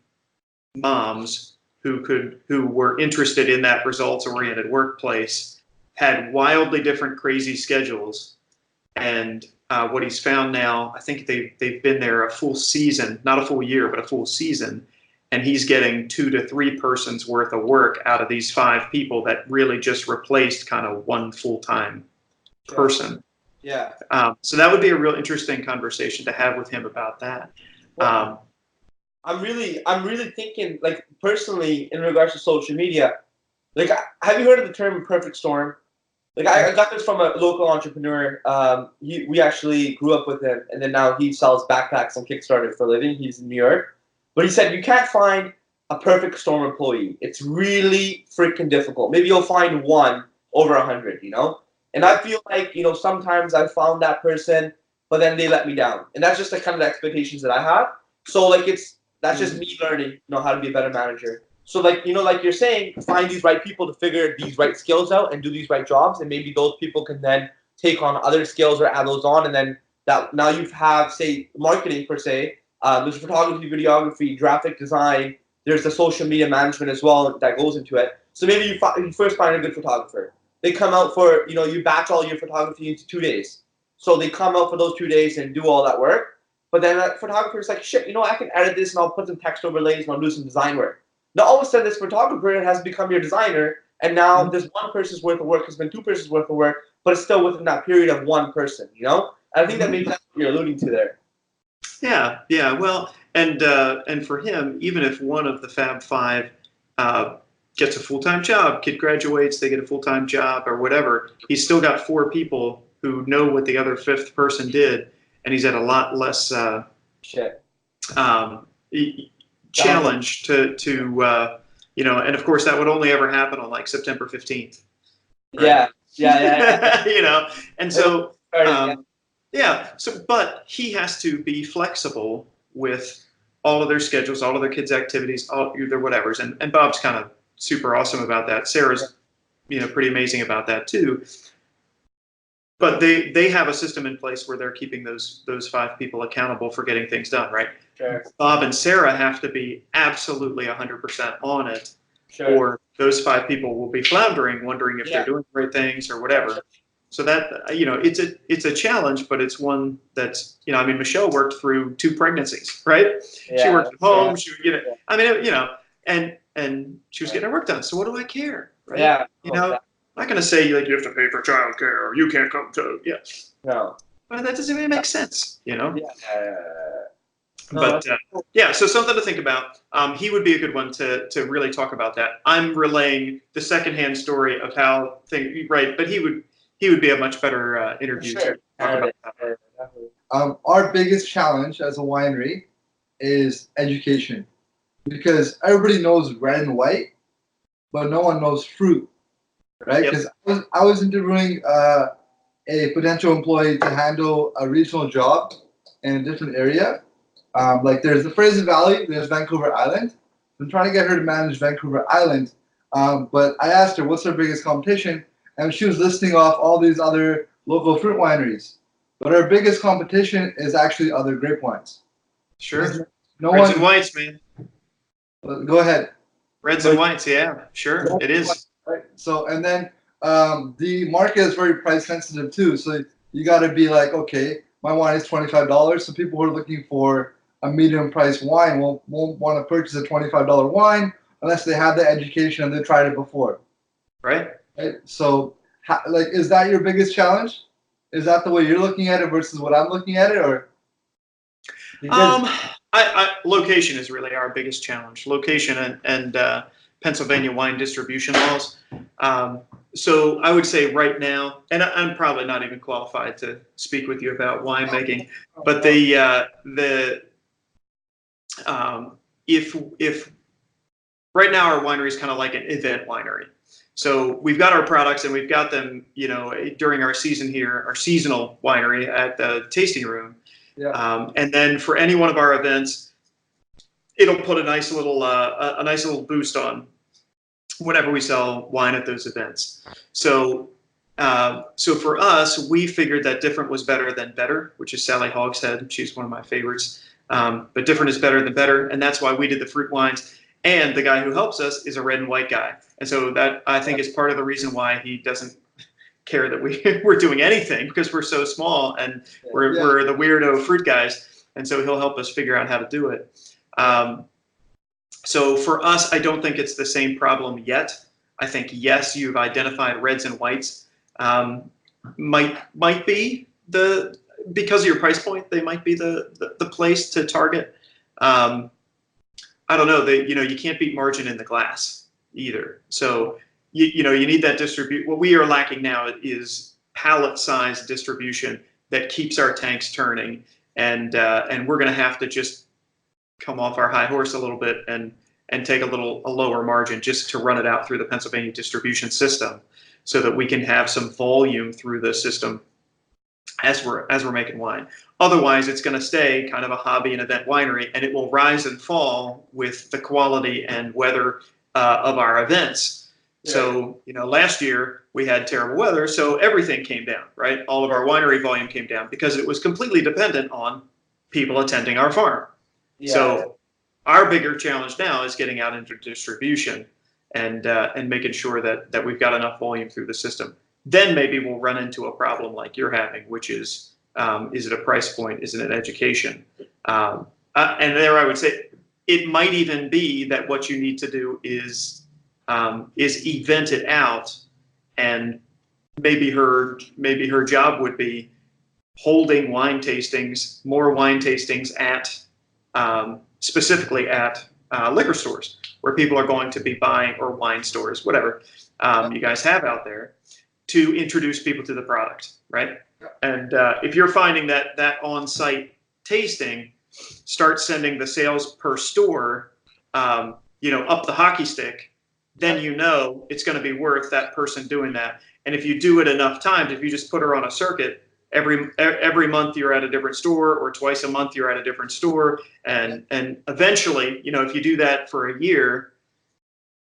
moms who were interested in that results-oriented workplace, had wildly different crazy schedules, and what he's found now, I think they've been there a full season, not a full year, but a full season. And he's getting 2 to 3 persons worth of work out of these 5 people that really just replaced kind of one full-time person. Yeah. So that would be a real interesting conversation to have with him about that. I'm really thinking, like, personally, in regards to social media, like, have you heard of the term perfect storm? Like, I got this from a local entrepreneur. We actually grew up with him, and then now he sells backpacks on Kickstarter for a living. He's in New York. But he said you can't find a perfect storm employee. It's really freaking difficult. Maybe you'll find one over 100, you know? And I feel like, you know, sometimes I found that person, but then they let me down. And that's just the kind of expectations that I have. So, like, that's just me learning, you know, how to be a better manager. So, like, you know, like you're saying, find these right people to figure these right skills out and do these right jobs. And maybe those people can then take on other skills or add those on. And then that now you have, say, marketing per se. There's photography, videography, graphic design. There's the social media management as well that goes into it. So maybe you first find a good photographer. They come out for, you know, you batch all your photography into 2 days. So they come out for those 2 days and do all that work. But then that photographer's like, shit, you know, I can edit this and I'll put some text overlays and I'll do some design work. Now all of a sudden this photographer has become your designer, and now this one person's worth of work has been 2 persons worth of work, but it's still within that period of 1 person, you know? And I think that maybe that's what you're alluding to there. Yeah. Well, and for him, even if one of the Fab 5 gets a full-time job, kid graduates, they get a full-time job or whatever, he's still got 4 people who know what the other 5th person did, and he's at a lot less challenge to you know, and of course that would only ever happen on like September 15th. Right? Yeah. You know, and so so but he has to be flexible with all of their schedules, all of their kids' activities, all their whatevers, and Bob's kind of super awesome about that. Sarah's, you know, pretty amazing about that too. But they have a system in place where they're keeping those 5 people accountable for getting things done, right? Sure. Bob and Sarah have to be absolutely 100% on it, or those 5 people will be floundering, wondering if they're doing the right things or whatever. So that, you know, it's a challenge, but it's one that's, you know, I mean, Michelle worked through 2 pregnancies, right? She worked at home. She, you know, I mean, you know, and she was getting her work done. So what do I care, right? Yeah. You know, I'm not going to say like you have to pay for childcare or you can't come to No. But that doesn't really make sense, you know. Yeah. But so something to think about. He would be a good one to really talk about that. I'm relaying the secondhand story of how things, right? But he would be a much better interview to talk about that. Our biggest challenge as a winery is education, because everybody knows red and white, but no one knows fruit, right? Because I was interviewing a potential employee to handle a regional job in a different area. Like there's the Fraser Valley, there's Vancouver Island. I'm trying to get her to manage Vancouver Island, but I asked her what's her biggest competition, and she was listing off all these other local fruit wineries. But our biggest competition is actually other grape wines. Sure. Reds and whites, man. Go ahead. Reds and whites, yeah, sure, it is. Right. So, and then the market is very price sensitive too. So you got to be like, okay, my wine is $25. So people who are looking for a medium price wine won't want to purchase a $25 wine unless they have the education and they tried it before. Right. So, like, is that your biggest challenge? Is that the way you're looking at it versus what I'm looking at it, or? Location is really our biggest challenge. Location and Pennsylvania wine distribution laws. So I would say right now, and I'm probably not even qualified to speak with you about winemaking, but if right now our winery is kind of like an event winery. So we've got our products and we've got them, you know, during our season here, our seasonal winery at the tasting room. Yeah. And then for any one of our events, it'll put a nice little boost on whenever we sell wine at those events. So for us, we figured that different was better than better, which is Sally Hogshead. She's one of my favorites. But different is better than better, and that's why we did the fruit wines. And the guy who helps us is a red and white guy, and so that I think is part of the reason why he doesn't care that we're doing anything because we're so small and we're the weirdo fruit guys, and so he'll help us figure out how to do it. So for us, I don't think it's the same problem yet. I think yes, you've identified reds and whites. Might be because of your price point, they might be the place to target. I don't know. You can't beat margin in the glass either. So you need that distribute. What we are lacking now is pallet size distribution that keeps our tanks turning, and we're going to have to just come off our high horse a little bit and take a lower margin just to run it out through the Pennsylvania distribution system, so that we can have some volume through the system as we're making wine. Otherwise, it's going to stay kind of a hobby and event winery, and it will rise and fall with the quality and weather of our events. Yeah. So, last year we had terrible weather, so everything came down, right? All of our winery volume came down because it was completely dependent on people attending our farm. Yeah. So our bigger challenge now is getting out into distribution and making sure that we've got enough volume through the system. Then maybe we'll run into a problem like you're having, which is it a price point? Is it an education? And there I would say it might even be that what you need to do is event it out, and maybe her job would be holding wine tastings, more wine tastings at specifically at liquor stores where people are going to be buying, or wine stores, whatever you guys have out there, to introduce people to the product, right? And if you're finding that on-site tasting starts sending the sales per store, up the hockey stick, then it's going to be worth that person doing that. And if you do it enough times, if you just put her on a circuit, every month you're at a different store, or twice a month you're at a different store, and eventually, if you do that for a year,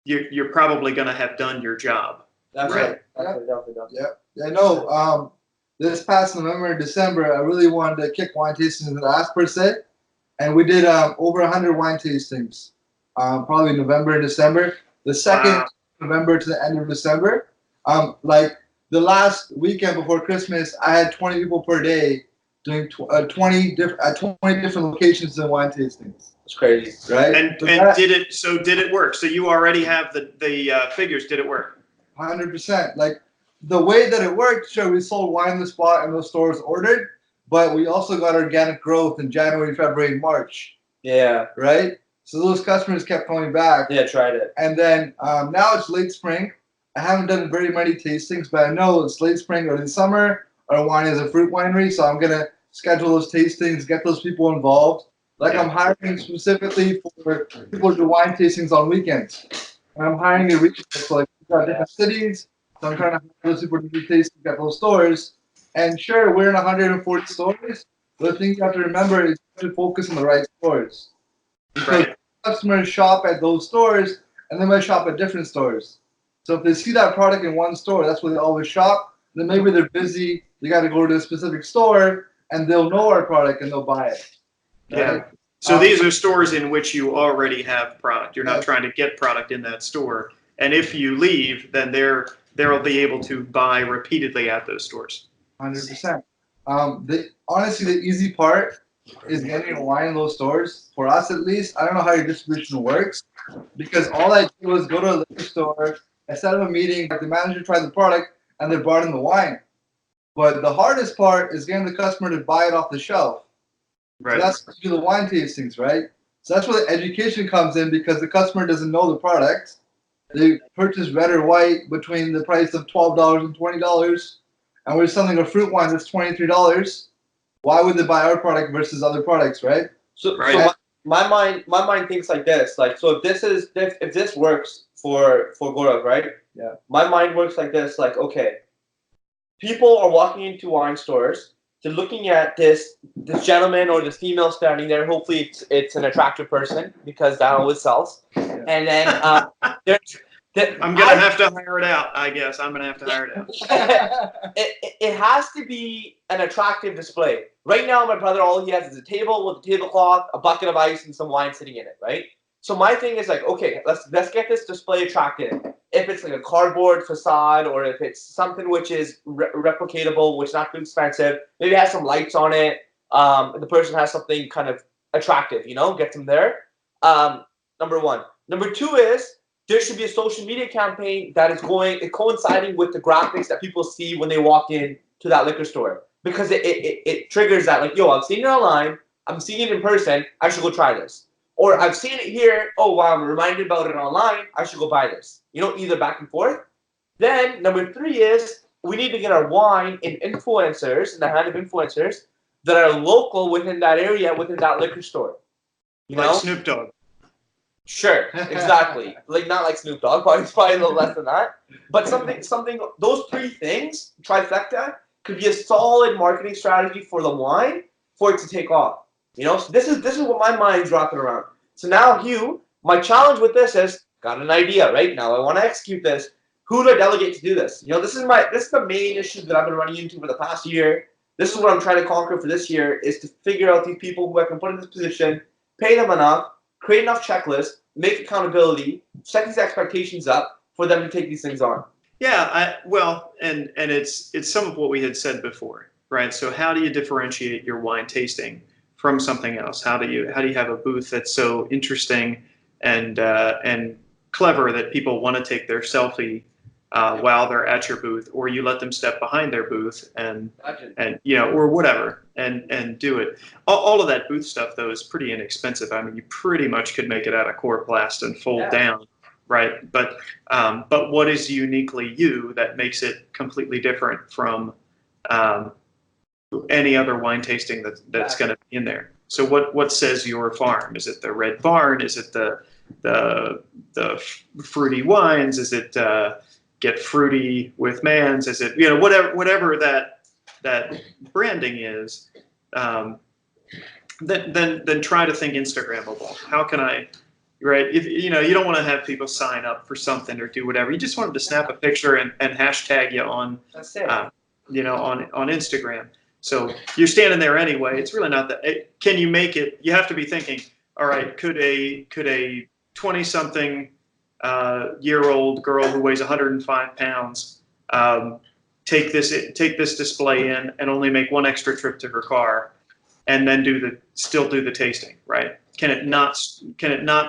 you're probably going to have done your job. That's right. Definitely. Yeah. No. This past November and December, I really wanted to kick wine tastings into the ass per se, and we did over 100 wine tastings, probably November and December. The second November to the end of December, like the last weekend before Christmas, I had 20 people per day doing 20 different locations in wine tastings. It's crazy, right? And did it work? So you already have the figures. Did it work? 100%. Like the way that it worked, sure, we sold wine on the spot and those stores ordered, but we also got organic growth in January, February, and March. Yeah. Right? So those customers kept coming back. Yeah, tried it. And then now it's late spring. I haven't done very many tastings, but I know it's late spring or in summer. Our wine is a fruit winery, so I'm going to schedule those tastings, get those people involved. I'm hiring specifically for people to do wine tastings on weekends. And I'm hiring a regional, so we've got different cities. So I'm trying to hire those people to do tastings at those stores. And sure, we're in 140 stores. But the thing you have to remember is to focus on the right stores. Because customers shop at those stores, and they might shop at different stores. So if they see that product in one store, that's where they always shop. Then maybe they're busy. They got to go to a specific store, and they'll know our product and they'll buy it. Right? Yeah. So these are stores in which you already have product. You're not trying to get product in that store. And if you leave, then they'll be able to buy repeatedly at those stores. 100%. Honestly, the easy part is getting a wine in those stores. For us, at least, I don't know how your distribution works, because all I do is go to a liquor store, I set up a meeting, the manager tried the product, and they brought in the wine. But the hardest part is getting the customer to buy it off the shelf. Right. So that's do the wine tastings, right? So that's where the education comes in, because the customer doesn't know the product. They purchase red or white between the price of $12 and $20, and we're selling a fruit wine that's $23. Why would they buy our product versus other products, right? So my mind thinks like this. Like, so if this works for Gaurav, right? Yeah. My mind works like this. Like, okay, people are walking into wine stores. They're looking at this gentleman or this female standing there. Hopefully, it's an attractive person, because that always sells. Yeah. And then I'm gonna have to hire it out. I guess I'm gonna have to hire it out. It has to be an attractive display. Right now, my brother, all he has is a table with a tablecloth, a bucket of ice, and some wine sitting in it. Right. So my thing is like, okay, let's get this display attractive. if it's like a cardboard facade or if it's something which is replicatable, which is not too expensive, maybe it has some lights on it. The person has something kind of attractive, gets them there. Number one. Number two is there should be a social media campaign that is coinciding with the graphics that people see when they walk in to that liquor store, because it triggers that, like, yo, I've seen it online, I'm seeing it in person, I should go try this. Or I've seen it here, oh wow, I'm reminded about it online, I should go buy this. Either back and forth. Then number three is we need to get our wine in influencers, in the hand of influencers that are local within that area, within that liquor store. Like Snoop Dogg. Sure, exactly. Like not like Snoop Dogg, probably a little less than that. But something. Those three things, trifecta, could be a solid marketing strategy for the wine for it to take off. So this is what my mind's wrapping around. So now, Hugh, my challenge with this is got an idea right now. I want to execute this. Who do I delegate to do this? This is the main issue that I've been running into for the past year. This is what I'm trying to conquer for this year, is to figure out these people who I can put in this position, pay them enough, create enough checklists, make accountability, set these expectations up for them to take these things on. Yeah, and it's some of what we had said before, right? So how do you differentiate your wine tasting from something else? How do you have a booth that's so interesting and clever that people want to take their selfie while they're at your booth, or you let them step behind their booth and or whatever and do it. All of that booth stuff though is pretty inexpensive. I mean, you pretty much could make it out of Coroplast and fold down, right? But what is uniquely you that makes it completely different from any other wine tasting that's going to be in there? So what says your farm? Is it the red barn? Is it the fruity wines? Is it get fruity with Mans? Is it whatever that branding is? Then try to think Instagrammable. How can I? Right? If you don't want to have people sign up for something or do whatever. You just want them to snap a picture and hashtag you on on Instagram. So you're standing there anyway. It's really not that. Can you make it? You have to be thinking, all right, could a 20-something year-old girl who weighs 105 pounds take this display in and only make one extra trip to her car, and then still do the tasting, right? Can it not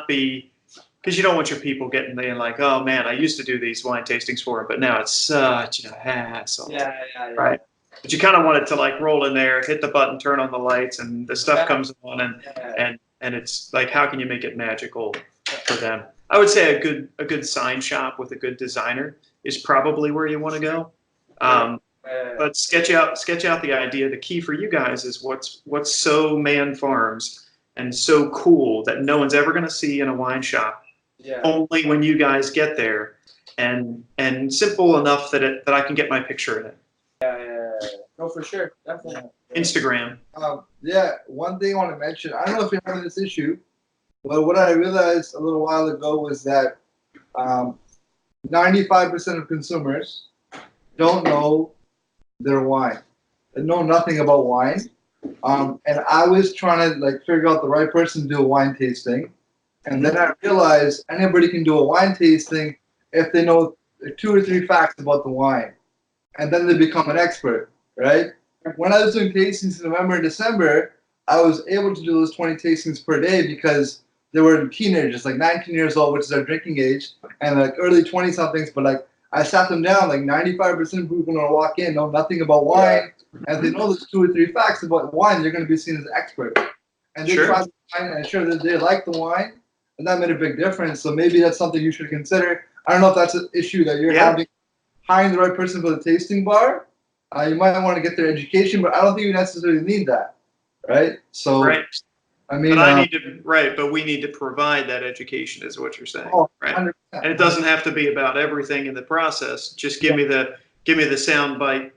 be? Because you don't want your people getting there and like, oh man, I used to do these wine tastings for him, but now it's such a hassle. Yeah. Right. But you kind of want it to like roll in there, hit the button, turn on the lights, and the stuff comes on, and it's like, how can you make it magical for them? I would say a good sign shop with a good designer is probably where you want to go. But sketch out the idea. The key for you guys is what's so Man Farms and so cool that no one's ever going to see in a wine shop. Yeah. Only when you guys get there, and simple enough that I can get my picture in it. Yeah. No, for sure, definitely. Instagram. One thing I want to mention. I don't know if you're having this issue, but what I realized a little while ago was that 95% of consumers don't know their wine. They know nothing about wine. And I was trying to figure out the right person to do a wine tasting. And then I realized anybody can do a wine tasting if they know 2 or 3 facts about the wine. And then they become an expert, right? When I was doing tastings in November and December, I was able to do those 20 tastings per day because they were teenagers, 19 years old, which is our drinking age, and early 20-somethings. But I sat them down, 95% of people when I walk in know nothing about wine, and if they know those 2 or 3 facts about wine, they're going to be seen as an expert. And they try the wine, and sure that they like the wine, and that made a big difference. So maybe that's something you should consider. I don't know if that's an issue that you're having, hiring the right person for the tasting bar. You might want to get their education, but I don't think you necessarily need that, right? So, I mean, but we need to provide that education, is what you're saying, right? 100%. And it doesn't have to be about everything in the process. Just give me the sound bite,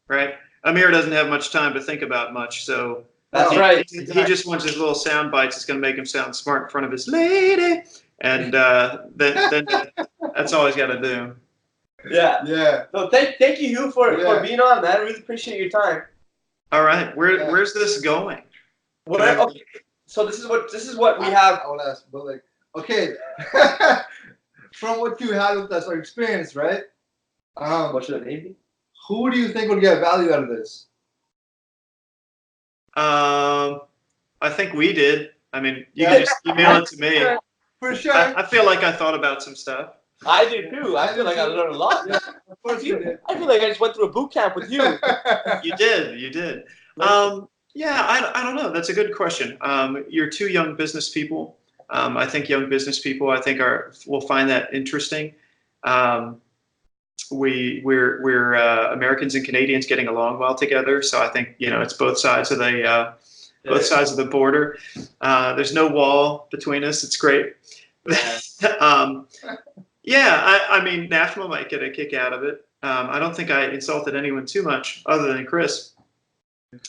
right? Amir doesn't have much time to think about much, so that's right. He just wants his little sound bites. It's going to make him sound smart in front of his lady, and then that's all he's got to do. Yeah. So thank you, Hugh, for being on, man. I really appreciate your time. All right, where's this going? Okay. So this is what we have. I want to ask, but okay. from what you had with us, our experience, right? What should the name be? Who do you think would get value out of this? I think we did. I mean, you can just email it to me. For sure. I feel like I thought about some stuff. I do too. I feel like I learned a lot. Yeah, of course you did. I feel like I just went through a boot camp with you. You did. Yeah, I don't know. That's a good question. You're two young business people. I think young business people, will find that interesting. We're Americans and Canadians getting along well together. So I think it's both sides of the border. There's no wall between us. It's great. I mean, NAFMA might get a kick out of it. I don't think I insulted anyone too much other than Chris,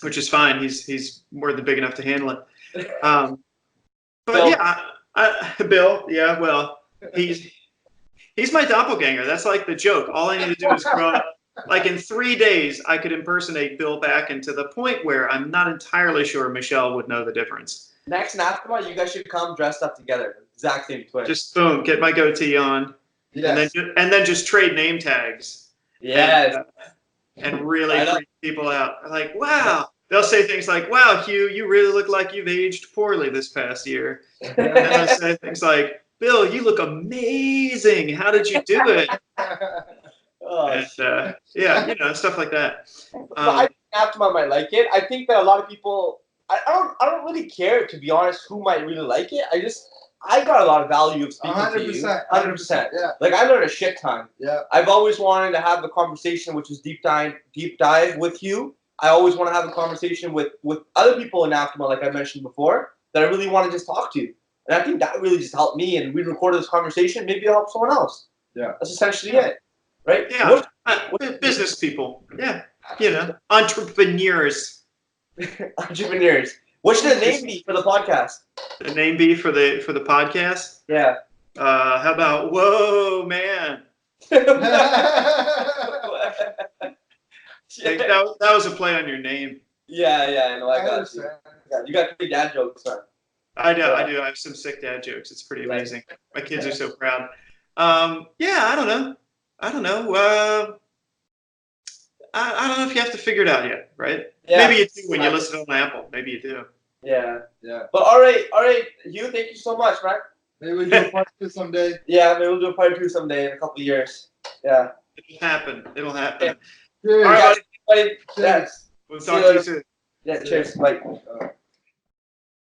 which is fine. He's more than big enough to handle it. But Bill. yeah, Bill. Yeah, well, he's my doppelganger. That's like the joke. All I need to do is grow up. Like in 3 days, I could impersonate Bill Backen to the point where I'm not entirely sure Michelle would know the difference. Next NAFTA, you guys should come dressed up together. Exact same twin. Just boom, get my goatee on, Yes. and then just trade name tags. Yes. And really freak people out. Like, wow. They'll say things like, wow, Hugh, you really look like you've aged poorly this past year. And then they'll say things like, Bill, you look amazing. How did you do it? And, stuff like that. I think NAFTA might like it. I think that a lot of people, I don't really care, to be honest, who might really like it. I got a lot of value of speaking to you. 100%. Yeah. Like, I learned a shit ton. Yeah. I've always wanted to have the conversation, which is deep dive with you. I always want to have a conversation with other people in NAFTA, like I mentioned before, that I really want to just talk to. And I think that really just helped me. And we recorded this conversation. Maybe it'll help someone else. Yeah. That's essentially it. Right? Yeah. Business people. Yeah. Entrepreneurs. Entrepreneurs. What should the name be for the podcast? The name be for the podcast? Yeah. How about Whoa Man? That was a play on your name. Yeah, I know. I got you. You got big dad jokes, man. I do. I have some sick dad jokes. It's pretty amazing. My kids are so proud. I don't know. I don't know if you have to figure it out yet, right? Yeah. Maybe you do when you listen on Apple. Maybe you do. Yeah. Yeah. But all right, Hugh, thank you so much, man. Maybe we'll do a part 2 someday. Yeah, maybe we'll do a part 2 someday in a couple of years. Yeah. It'll happen. Cheers. All right, buddy. Cheers. We'll talk to you soon. Yeah, cheers. Bye.